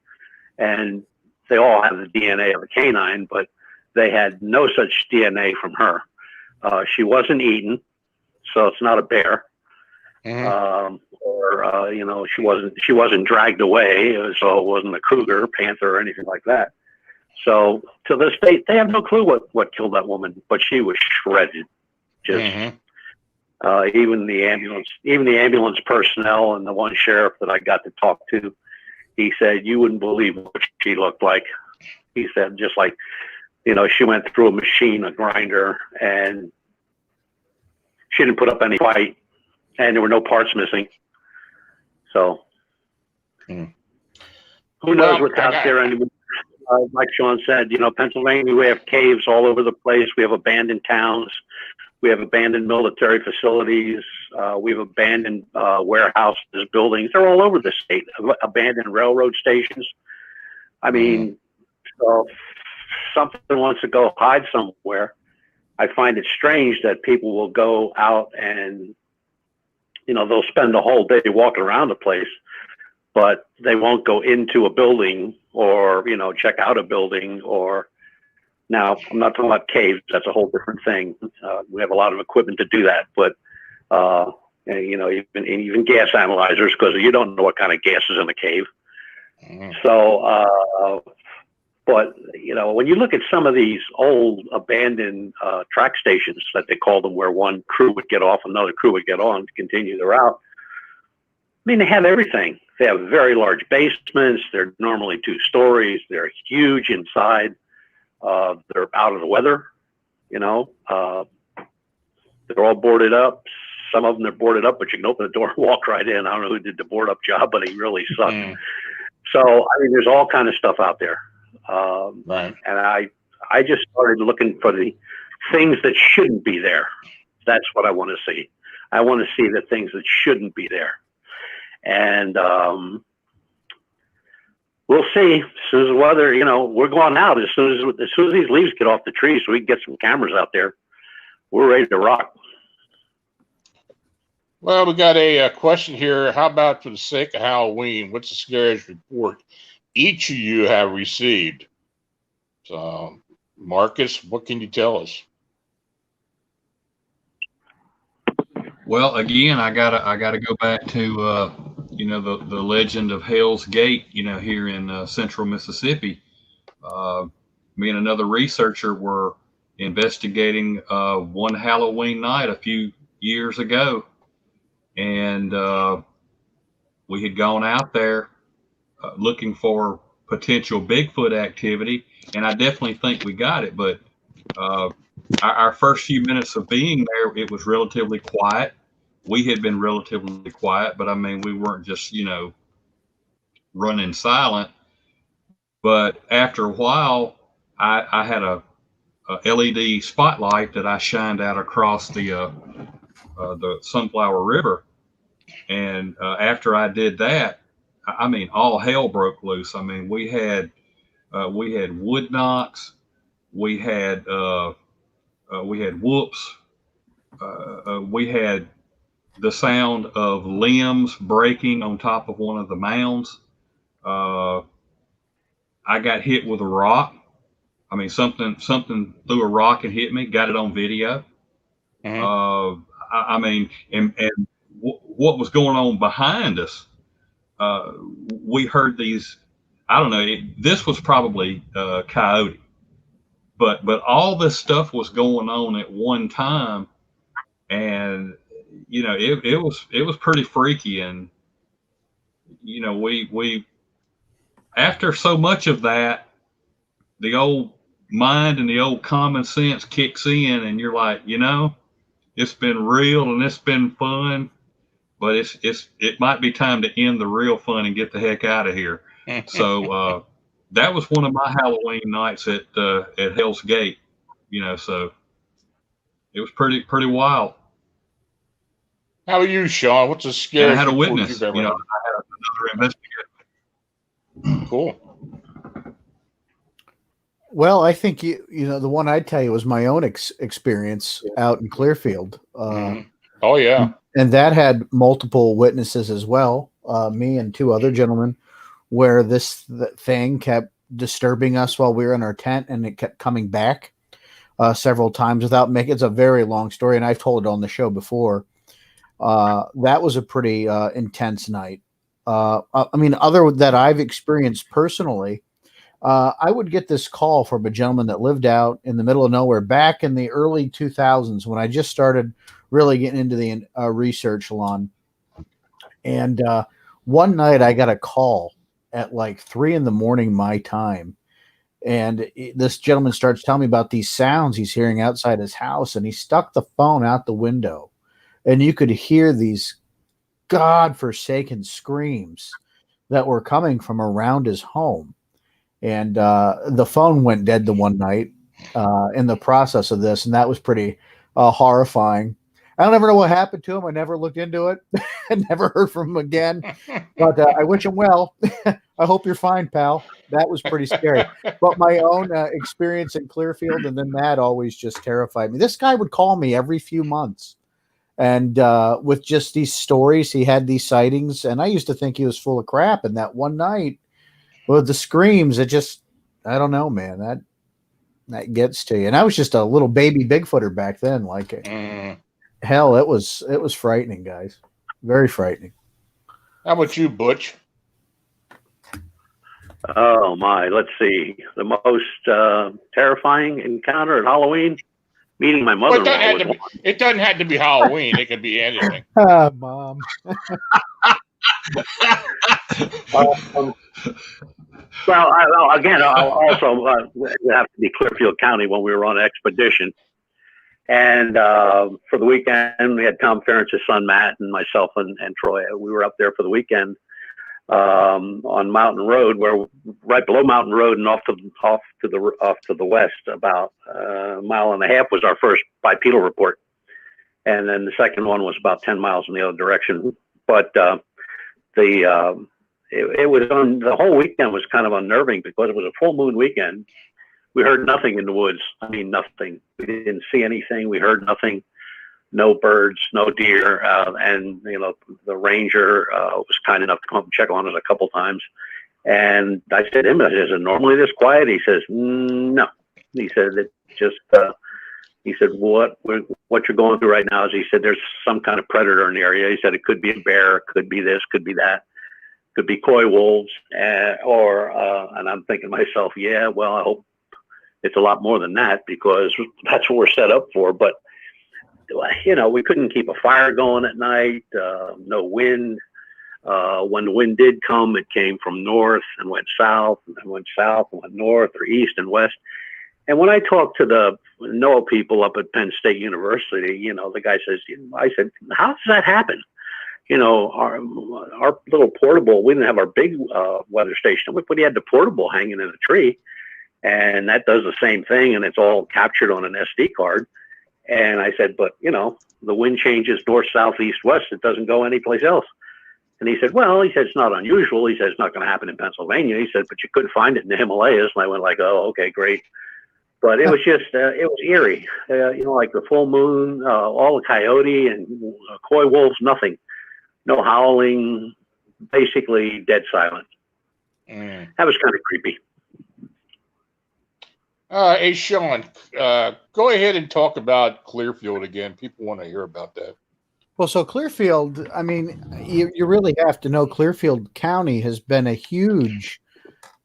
and they all have the DNA of a canine, but they had no such DNA from her. She wasn't eaten, so it's not a bear. Mm-hmm. She wasn't dragged away, so it wasn't a cougar, panther, or anything like that. So to this day, they have no clue what killed that woman, but she was shredded. Just even the ambulance personnel and the one sheriff that I got to talk to, he said, you wouldn't believe what she looked like. He said, just like, she went through a machine, a grinder, and she didn't put up any fight, and there were no parts missing. So who knows what's out there anymore? Like Sean said, Pennsylvania, we have caves all over the place. We have abandoned towns. We have abandoned military facilities. We have abandoned warehouses, buildings. They're all over the state. Abandoned railroad stations. I mean, so if something wants to go hide somewhere, I find it strange that people will go out and, they'll spend the whole day walking around the place, but they won't go into a building or, check out a building. Or now, I'm not talking about caves. That's a whole different thing. We have a lot of equipment to do that, but even gas analyzers, because you don't know what kind of gas is in the cave. So, but when you look at some of these old abandoned track stations that they call them, where one crew would get off, another crew would get on to continue the route. I mean, they have everything. They have very large basements. They're normally 2 stories. They're huge inside. They're out of the weather. They're all boarded up. Some of them are boarded up, but you can open the door and walk right in. I don't know who did the board up job, but he really sucked. So, I mean, there's all kind of stuff out there. Right. And I just started looking for the things that shouldn't be there. That's what I want to see. I want to see the things that shouldn't be there. And we'll see. As soon as the weather, we're going out. As soon as these leaves get off the trees, so we can get some cameras out there. We're ready to rock. Well, we got a question here. How about, for the sake of Halloween, what's the scariest report each of you have received? So, Marcus, what can you tell us? Well, again, I gotta go back to the legend of Hell's Gate, here in central Mississippi. Me and another researcher were investigating one Halloween night a few years ago, and we had gone out there looking for potential Bigfoot activity, and I definitely think we got it. But our first few minutes of being there, it was relatively quiet. We had been relatively quiet, but I mean, we weren't just, running silent. But after a while, I had a LED spotlight that I shined out across the Sunflower River. And after I did that, I mean, all hell broke loose. I mean, we had wood knocks, we had whoops, we had the sound of limbs breaking on top of one of the mounds. I got hit with a rock. I mean, something threw a rock and hit me. Got it on video. I mean, and what was going on behind us? We heard these. I don't know. This was probably coyote, but all this stuff was going on at one time, and it was pretty freaky. And we after so much of that, the old mind and the old common sense kicks in, and you're like, it's been real and it's been fun. but it might be time to end the real fun and get the heck out of here. So that was one of my Halloween nights at Hell's Gate, so it was pretty wild. How about you, Sean? What's the And scariest I had a report witness, you've ever I had? had another investigator. Cool. Well, I think the one I'd tell you was my own experience out in Clearfield. Oh yeah, and that had multiple witnesses as well, me and two other gentlemen, where this thing kept disturbing us while we were in our tent, and it kept coming back several times without making. It's a very long story, and I've told it on the show before. That was a pretty intense night. I mean, other that I've experienced personally, I would get this call from a gentleman that lived out in the middle of nowhere back in the early 2000s when I just started really getting into the research lawn. And one night I got a call at like 3 a.m. my time. And this gentleman starts telling me about these sounds he's hearing outside his house. And he stuck the phone out the window. And you could hear these godforsaken screams that were coming from around his home. And the phone went dead the one night in the process of this. And that was pretty horrifying. I don't ever know what happened to him. I never looked into it. I never heard from him again. But I wish him well. I hope you're fine, pal. That was pretty scary. But my own experience in Clearfield and then that always just terrified me. This guy would call me every few months. And with just these stories, he had these sightings. And I used to think he was full of crap. And that one night, with the screams, it just, I don't know, man. That gets to you. And I was just a little baby Bigfooter back then. Like, hell, it was frightening, guys. Very frightening. How about you, Butch? Oh my, let's see. The most terrifying encounter at Halloween, meeting my Well, mother-in-law. it doesn't have to be Halloween. It could be anything. Mom. Well, again, I'll also it have to be Clearfield County when we were on an expedition. And for the weekend, we had Tom Ferentz's son, Matt, and myself and Troy. We were up there for the weekend on Mountain Road, where right below Mountain Road and off to the west, about a mile and a half, was our first bipedal report. And then the second one was about 10 miles in the other direction. But it was on the whole weekend was kind of unnerving because it was a full moon weekend. We heard nothing in the woods. I mean, nothing. We didn't see anything. We heard nothing. No birds, no deer. And, the ranger was kind enough to come up and check on us a couple times. And I said to him, is it normally this quiet? He says, no. He said, it just, he said, what you're going through right now is, he said, there's some kind of predator in the area. He said, it could be a bear, could be this, could be that. Could be coy wolves, and I'm thinking to myself, yeah, well, I hope it's a lot more than that, because that's what we're set up for. But, we couldn't keep a fire going at night, no wind. When the wind did come, it came from north and went south, and then went south and went north or east and west. And when I talked to the NOAA people up at Penn State University, the guy says, I said, how does that happen? Our little portable, we didn't have our big weather station, but we had the portable hanging in a tree, and that does the same thing, and it's all captured on an SD card. And I said, but, the wind changes north, south, east, west. It doesn't go anyplace else. And he said, it's not unusual. He said, it's not going to happen in Pennsylvania. He said, but you could find it in the Himalayas. And I went like, oh, okay, great. But it was just, it was eerie. Like the full moon, all the coyote and coy wolves, nothing. No howling, basically dead silent. That was kind of creepy. Hey, Sean, go ahead and talk about Clearfield again. People want to hear about that. Well, so Clearfield, I mean, you really have to know Clearfield County has been a huge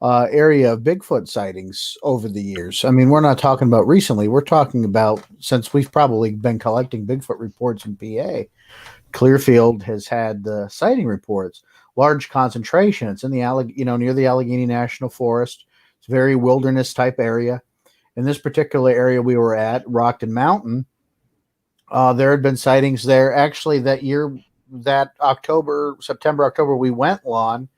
area of Bigfoot sightings over the years. I mean, we're not talking about recently. We're talking about since we've probably been collecting Bigfoot reports in PA. Clearfield has had the sighting reports, large concentration. It's in the near the Allegheny National Forest. It's a very wilderness type area. In this particular area we were at, Rockton Mountain, there had been sightings there. Actually, that year that September, October we went, Lon,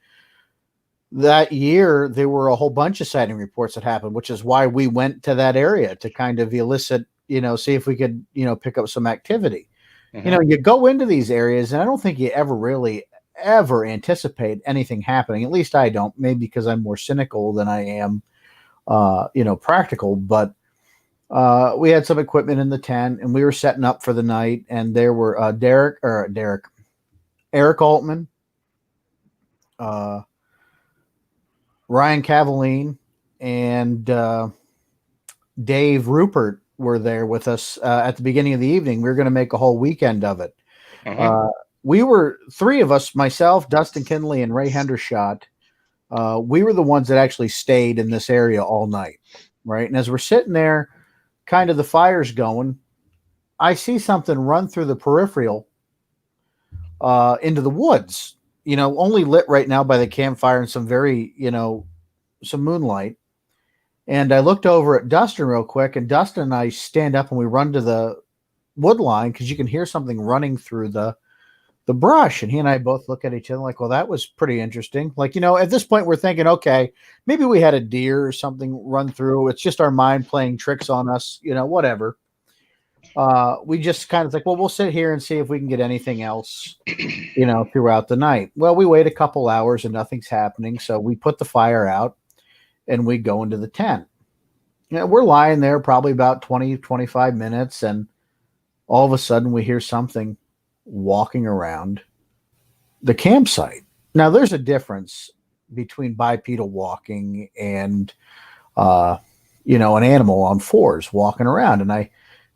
that year there were a whole bunch of sighting reports that happened, which is why we went to that area to kind of elicit, see if we could, pick up some activity. Mhm. You go into these areas and I don't think you ever anticipate anything happening. At least I don't, maybe because I'm more cynical than I am, practical, but we had some equipment in the tent and we were setting up for the night, and there were Eric Altman, Ryan Cavaline, and Dave Rupert were there with us at the beginning of the evening. We were going to make a whole weekend of it. Mhm. We were three of us, myself, Dustin Kinley, and Ray Hendershot. We were the ones that actually stayed in this area all night, right? And as we're sitting there, kind of the fire's going, I see something run through the peripheral into the woods, only lit right now by the campfire and some very, some moonlight. And I looked over at Dustin real quick, and Dustin and I stand up and we run to the wood line because you can hear something running through the brush. And he and I both look at each other like, well, that was pretty interesting. Like, at this point we're thinking, okay, maybe we had a deer or something run through. It's just our mind playing tricks on us, whatever. We just kind of think, well, we'll sit here and see if we can get anything else, throughout the night. Well, we wait a couple hours and nothing's happening. So we put the fire out and we go into the tent. We're lying there probably about 20, 25 minutes. And all of a sudden we hear something walking around the campsite. Now there's a difference between bipedal walking and, an animal on fours walking around. And I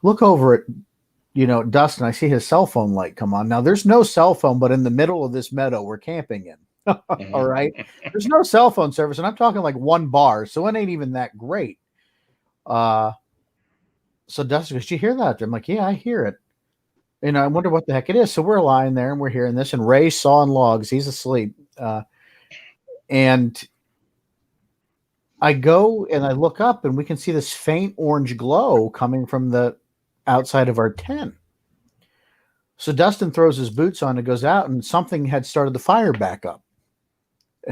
look over at, Dustin, I see his cell phone light come on. Now there's no cell phone, but in the middle of this meadow we're camping in. All right. There's no cell phone service. And I'm talking like one bar. So it ain't even that great. So Dustin goes, "Did you hear that?" I'm like, "Yeah, I hear it." And I wonder what the heck it is. So we're lying there and we're hearing this, and Ray's sawing logs. He's asleep. And I go and I look up and we can see this faint orange glow coming from the outside of our tent. So Dustin throws his boots on and goes out, and something had started the fire back up.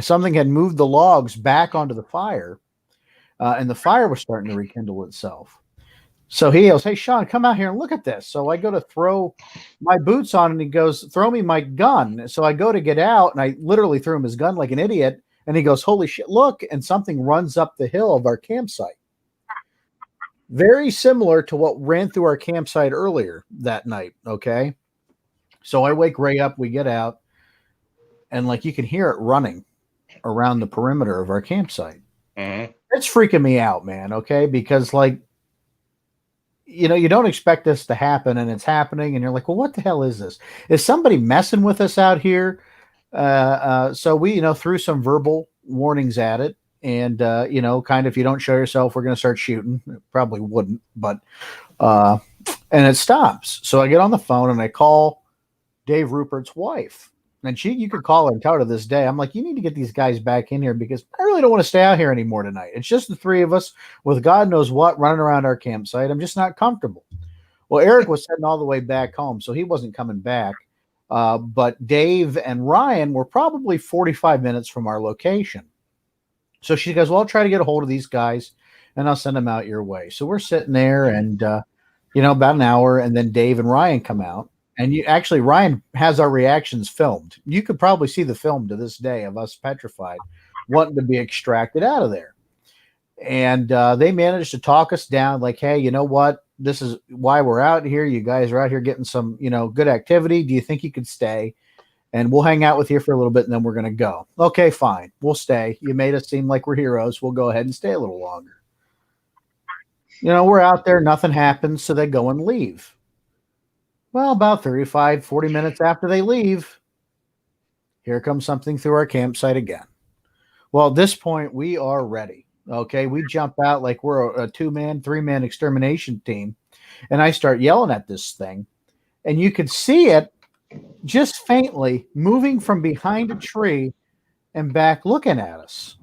Something had moved the logs back onto the fire, and the fire was starting to rekindle itself. So he goes, "Hey, Sean, come out here and look at this." So I go to throw my boots on, and he goes, "Throw me my gun." So I go to get out, and I literally threw him his gun like an idiot. And he goes, "Holy shit, look." And something runs up the hill of our campsite. Very similar to what ran through our campsite earlier that night, okay? So I wake Ray up, we get out, and like you can hear it running around the perimeter of our campsite. Mhm. It's freaking me out, man, okay? Because like, you don't expect this to happen, and it's happening, and you're like, well, what the hell is this? Is somebody messing with us out here? So we, threw some verbal warnings at it, and kind of, if you don't show yourself, we're going to start shooting. It probably wouldn't, but and it stops. So I get on the phone and I call Dave Rupert's wife, and you could call her and tell her to this day, I'm like, you need to get these guys back in here because I really don't want to stay out here anymore tonight. It's just the three of us with God knows what running around our campsite. I'm just not comfortable. Well, Eric was heading all the way back home, so he wasn't coming back. But Dave and Ryan were probably 45 minutes from our location. So she goes, well, I'll try to get a hold of these guys and I'll send them out your way. So we're sitting there and, about an hour, and then Dave and Ryan come out, and Ryan has our reactions filmed. You could probably see the film to this day of us petrified, wanting to be extracted out of there. And they managed to talk us down like, hey, you know what? This is why we're out here. You guys are out here getting some, good activity. Do you think you could stay? And we'll hang out with you for a little bit, and then we're going to go. Okay, fine. We'll stay. You made us seem like we're heroes. We'll go ahead and stay a little longer. We're out there. Nothing happens. So they go and leave. Well, about 35, 40 minutes after they leave, here comes something through our campsite again. Well, at this point, we are ready. Okay, we jump out like we're a 2-man, 3-man extermination team, and I start yelling at this thing, and you could see it just faintly moving from behind a tree and back looking at us.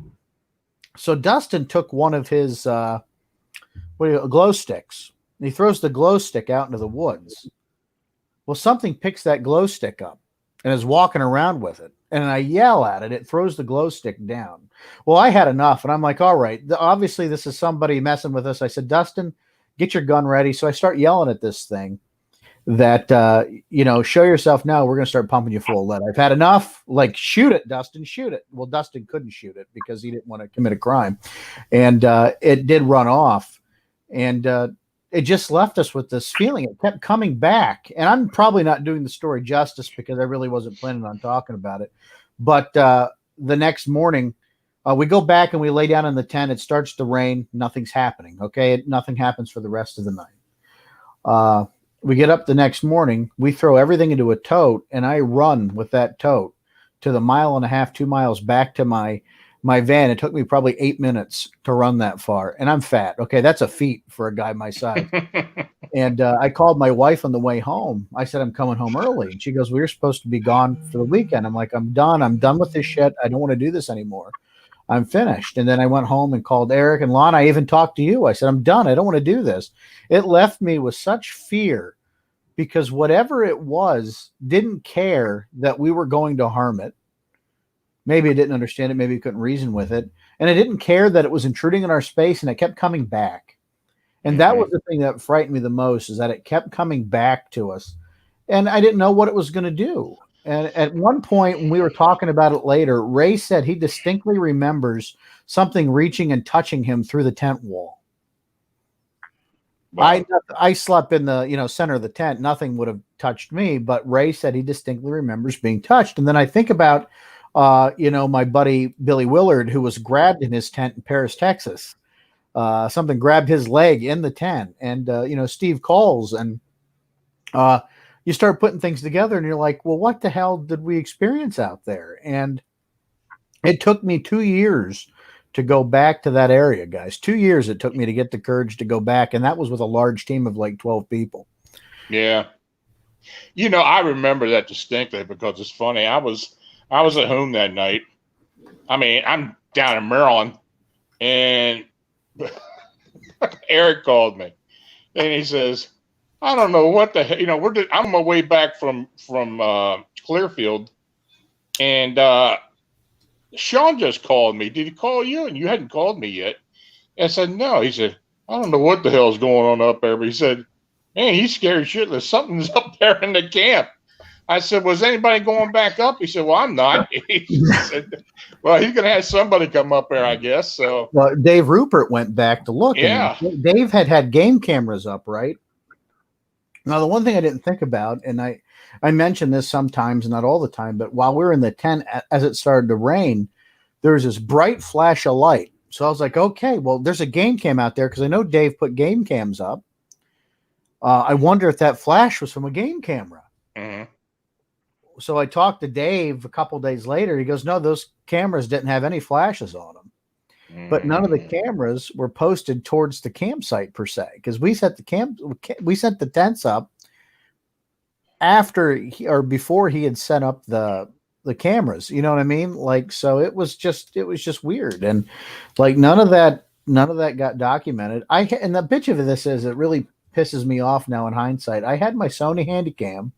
So Dustin took one of his glow sticks, and he throws the glow stick out into the woods. Well, something picks that glow stick up and is walking around with it. And I yell at it. It throws the glow stick down. Well, I had enough. And I'm like, all right, obviously this is somebody messing with us. I said, Dustin, get your gun ready. So I start yelling at this thing that, show yourself now. We're going to start pumping you full of lead. I've had enough. Like, shoot it, Dustin, shoot it. Well, Dustin couldn't shoot it because he didn't want to commit a crime. And it did run off. And it just left us with this feeling. It kept coming back. And I'm probably not doing the story justice because I really wasn't planning on talking about it. But the next morning, we go back and we lay down in the tent. It starts to rain. Nothing's happening. Okay. Nothing happens for the rest of the night. We get up the next morning. We throw everything into a tote, and I run with that tote to the 1.5 miles, 2 miles back to my van. It took me probably 8 minutes to run that far, and I'm fat. Okay, that's a feat for a guy my size. And I called my wife on the way home. I said, I'm coming home early. And she goes, well, you're supposed to be gone for the weekend. I'm like, I'm done. I'm done with this shit. I don't want to do this anymore. I'm finished. And then I went home and called Eric and Lon. I even talked to you. I said, I'm done. I don't want to do this. It left me with such fear because whatever it was didn't care that we were going to harm it. Maybe it didn't understand it. Maybe it couldn't reason with it. And it didn't care that it was intruding in our space, and it kept coming back. And that was the thing that frightened me the most, is that it kept coming back to us. And I didn't know what it was going to do. And at one point, when we were talking about it later, Ray said he distinctly remembers something reaching and touching him through the tent wall. Wow. I slept in the center of the tent. Nothing would have touched me, but Ray said he distinctly remembers being touched. And then I think about my buddy Billy Willard, who was grabbed in his tent in Paris, Texas. Something grabbed his leg in the tent, and Steve calls, and you start putting things together, and you're like, well, what the hell did we experience out there? And it took me 2 years to go back to that area, guys. 2 years it took me to get the courage to go back, and that was with a large team of like 12 people. Yeah. I remember that distinctly because it's funny. I was at home that night. I mean, I'm down in Maryland, and Eric called me, and he says, I don't know what the hell, I'm on my way back from Clearfield, and Sean just called me. Did he call you? And you hadn't called me yet. And I said, no. He said, I don't know what the hell's going on up there, but he said, man, he's scared shitless. Something's up there in the camp. I said, was anybody going back up? He said, well, I'm not. He said, well, he's going to have somebody come up there, I guess. So, well, Dave Rupert went back to look. Yeah. And Dave had game cameras up, right? Now, the one thing I didn't think about, and I mention this sometimes, not all the time, but while we were in the tent, as it started to rain, there was this bright flash of light. So I was like, okay, well, there's a game cam out there because I know Dave put game cams up. I wonder if that flash was from a game camera. Mm-hmm. So I talked to Dave a couple days later. He goes, no, those cameras didn't have any flashes on them. Mm-hmm. But none of the cameras were posted towards the campsite per se, because we set the tents up after before he had set up the cameras. You know what I mean? Like, so it was just weird. And like none of that got documented. And the bitch of this is, it really pisses me off now in hindsight. I had my Sony Handycam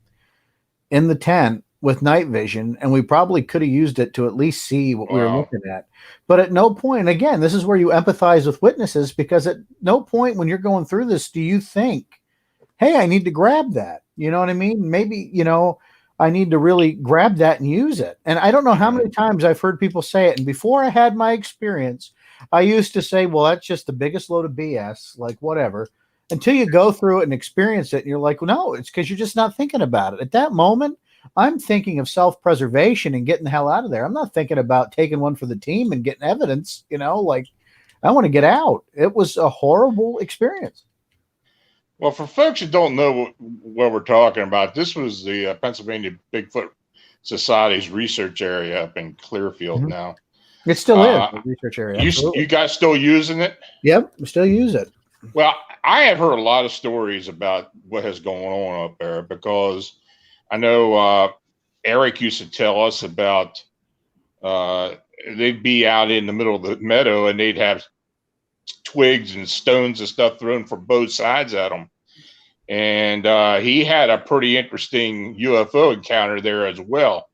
in the tent with night vision, and we probably could have used it to at least see what we were looking at. But at no point, again, this is where you empathize with witnesses, because at no point when you're going through this do you think, hey, I need to grab that. You know what I mean? Maybe, I need to really grab that and use it. And I don't know how many times I've heard people say it. And before I had my experience, I used to say, well, that's just the biggest load of BS, like whatever, until you go through it and experience it. And you're like, well, no, it's because you're just not thinking about it. At that moment, I'm thinking of self-preservation and getting the hell out of there. I'm not thinking about taking one for the team and getting evidence, like I want to get out. It was a horrible experience. Well, for folks who don't know what we're talking about, this was the Pennsylvania Bigfoot Society's research area up in Clearfield now. It still is the research area. You guys still using it? Yep, we still use it. Well, I have heard a lot of stories about what has going on up there, because I know Eric used to tell us about they'd be out in the middle of the meadow and they'd have twigs and stones and stuff thrown from both sides at them. and he had a pretty interesting UFO encounter there as well.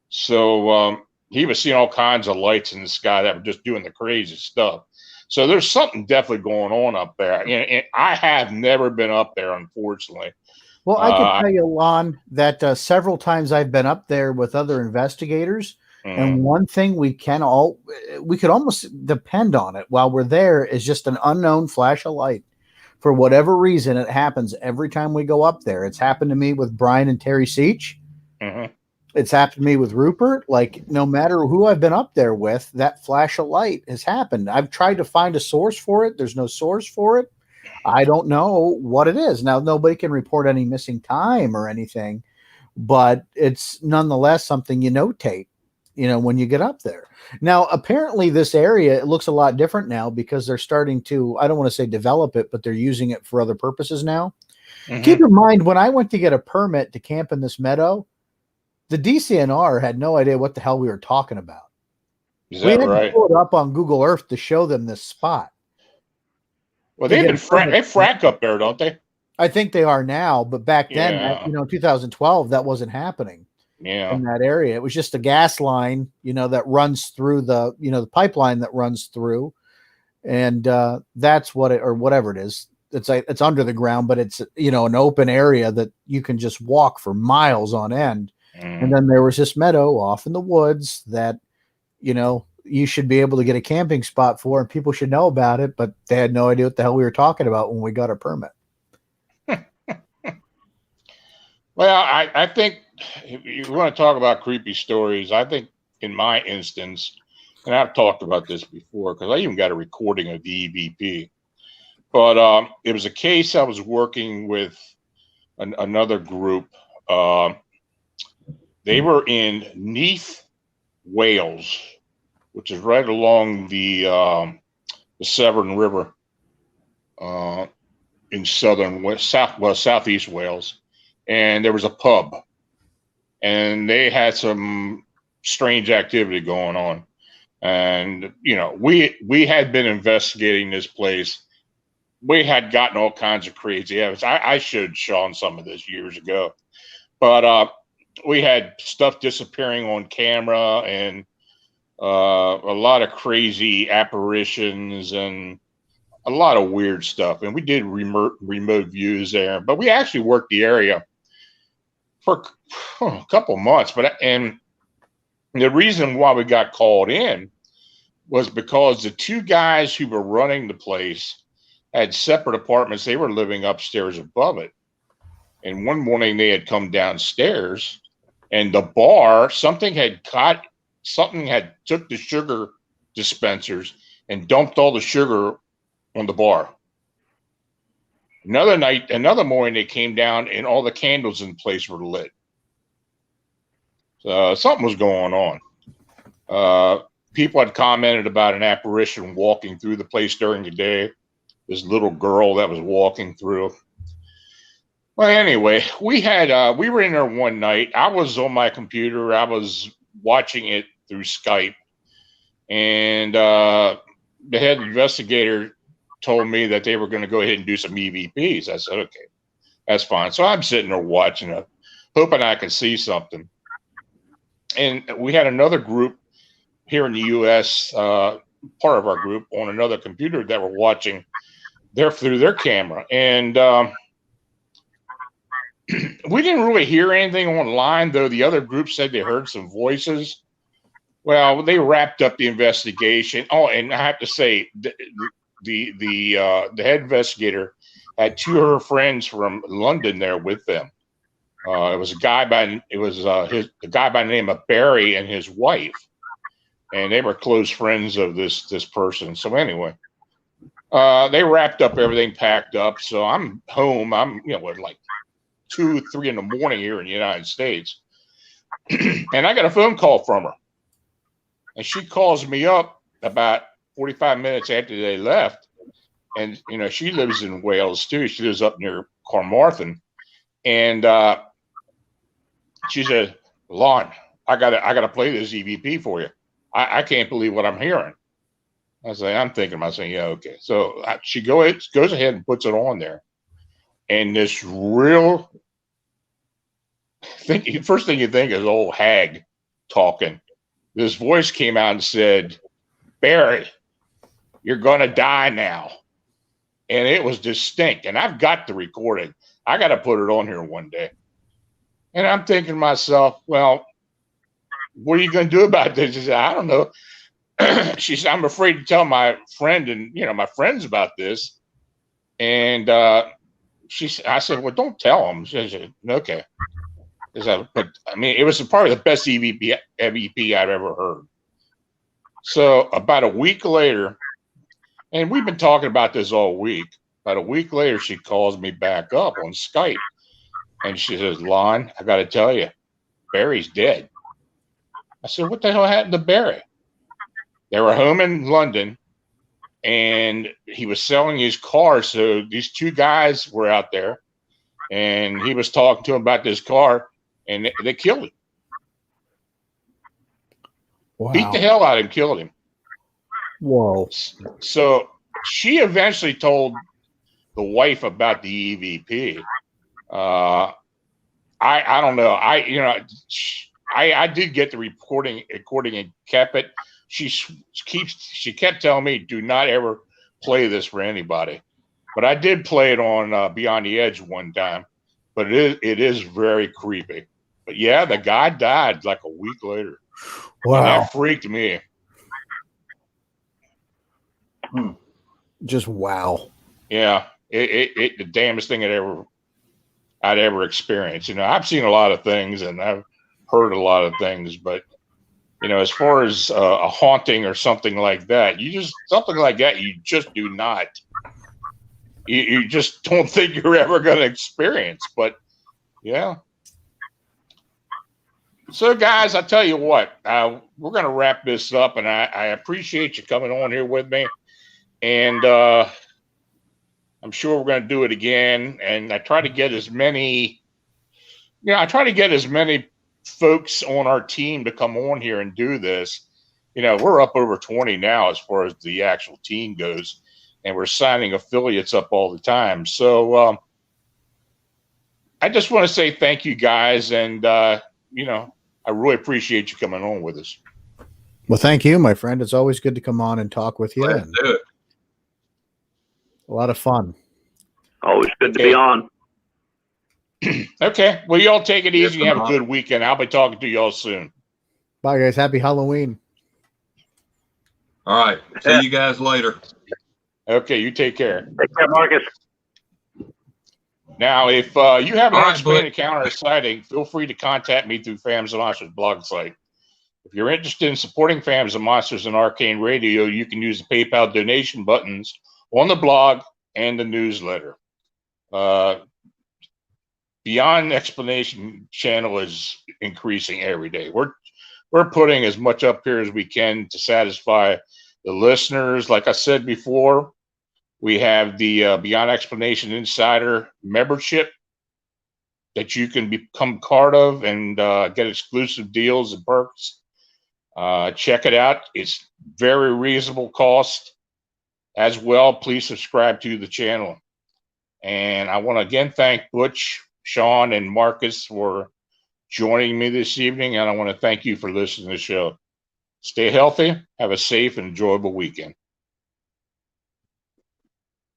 So he was seeing all kinds of lights in the sky that were just doing the crazy stuff. So there's something definitely going on up there. And I have never been up there, unfortunately. Well, I can tell you, Lon, that several times I've been up there with other investigators, and one thing we could almost depend on it while we're there is just an unknown flash of light. For whatever reason, it happens every time we go up there. It's happened to me with Brian and Terry Seach. It's happened to me with Rupert. Like, no matter who I've been up there with, that flash of light has happened. I've tried to find a source for it. There's no source for it. I don't know what it is. Now, nobody can report any missing time or anything, but it's nonetheless something you notate, when you get up there. Now, apparently this area, it looks a lot different now because they're starting to, I don't want to say develop it, but they're using it for other purposes now. Keep in mind, when I went to get a permit to camp in this meadow, the DCNR had no idea what the hell we were talking about. Is that right? To pull it up on Google Earth to show them this spot. Well, they frack up there, don't they? I think they are now, but back then, 2012, that wasn't happening. Yeah, in that area, it was just a gas line, that runs through the pipeline that runs through, and that's what it, or whatever it is. It's under the ground, but it's an open area that you can just walk for miles on end. And then there was this meadow off in the woods that, you should be able to get a camping spot for, and people should know about it, but they had no idea what the hell we were talking about when we got our permit. Well, I think if you want to talk about creepy stories, I think in my instance, and I've talked about this before because I even got a recording of the EVP, but it was a case I was working with another group. They were in Neath, Wales, which is right along the Severn River in southeast Wales, and there was a pub, and they had some strange activity going on, and we had been investigating this place. We had gotten all kinds of crazy evidence. I showed Sean some of this years ago, but we had stuff disappearing on camera and a lot of crazy apparitions and a lot of weird stuff. And we did remote views there, but we actually worked the area for a couple months. And the reason why we got called in was because the two guys who were running the place had separate apartments. They were living upstairs above it. And one morning they had come downstairs, and the bar, something had took the sugar dispensers and dumped all the sugar on the bar. Another morning, they came down and all the candles in place were lit. So something was going on. People had commented about an apparition walking through the place during the day. This little girl that was walking through. Well, anyway, we were in there one night. I was on my computer. I was watching it through Skype, and the head investigator told me that they were going to go ahead and do some EVPs. I said, okay, that's fine. So I'm sitting there watching it, hoping I could see something. And we had another group here in the U.S., part of our group, on another computer that were watching through their camera. And we didn't really hear anything online, though the other group said they heard some voices. Well, they wrapped up the investigation. Oh, and I have to say, the head investigator had two of her friends from London there with them. It was a guy by the name of Barry and his wife, and they were close friends of this person. So anyway, they wrapped up everything, packed up. So I'm home. I'm like 2, 3 in the morning here in the United States, and I got a phone call from her, and she calls me up about 45 minutes after they left, and she lives in Wales too. She lives up near Carmarthen, and she said, "Lon, I gotta play this EVP for you. I can't believe what I'm hearing." I say, I'm thinking about saying, yeah, okay. So she goes ahead and puts it on there. and this real first thing you think is old hag talking. This voice came out and said, "Barry, you're going to die now." And it was distinct. And I've got the recording. I got to put it on here one day. And I'm thinking to myself, well, what are you going to do about this? She said, I don't know. She said, I'm afraid to tell my friend and, my friends about this. And I said, well, don't tell them. She said, okay. But I mean, it was probably the best EVP I've ever heard. So about a week later, and we've been talking about this all week. About a week later, she calls me back up on Skype. And she says, Lon, I got to tell you, Barry's dead. I said, what the hell happened to Barry? They were home in London, and he was selling his car. So these two guys were out there, and he was talking to him about this car, and they killed him. Wow. Beat the hell out of him, killed him. Whoa. So she eventually told the wife about the EVP. I don't know. I did get the recording and kept it. She kept telling me, do not ever play this for anybody. But I did play it on Beyond the Edge one time. But it is very creepy. But yeah, the guy died like a week later. Wow. And that freaked me. Just wow. Yeah, it the damnest thing I'd ever experienced. I've seen a lot of things and I've heard a lot of things, but as far as a haunting or something like that, you just do not. You just don't think you're ever going to experience. But yeah. So, guys, I tell you what, we're going to wrap this up, and I appreciate you coming on here with me. And I'm sure we're going to do it again. And I try to get as many folks on our team to come on here and do this. We're up over 20 now as far as the actual team goes, and we're signing affiliates up all the time. So I just want to say thank you, guys. And, I really appreciate you coming on with us. Well, thank you, my friend. It's always good to come on and talk with you. Let's do it. A lot of fun. Always good to be on. Okay. Well, y'all take it easy and have a good weekend. I'll be talking to y'all soon. Bye, guys. Happy Halloween. All right. See you guys later. Okay. You take care. Take care, Marcus. Now, if you have an All right, unexplained but- encounter or sighting, feel free to contact me through Fams and Monsters blog site. If you're interested in supporting Fams and Monsters and Arcane Radio, you can use the PayPal donation buttons on the blog and the newsletter. Beyond Explanation channel is increasing every day. We're putting as much up here as we can to satisfy the listeners. Like I said before, we have the Beyond Explanation Insider membership that you can become part of and get exclusive deals and perks. Check it out. It's very reasonable cost as well. Please subscribe to the channel. And I want to again thank Butch, Sean, and Marcus for joining me this evening. And I want to thank you for listening to the show. Stay healthy. Have a safe and enjoyable weekend.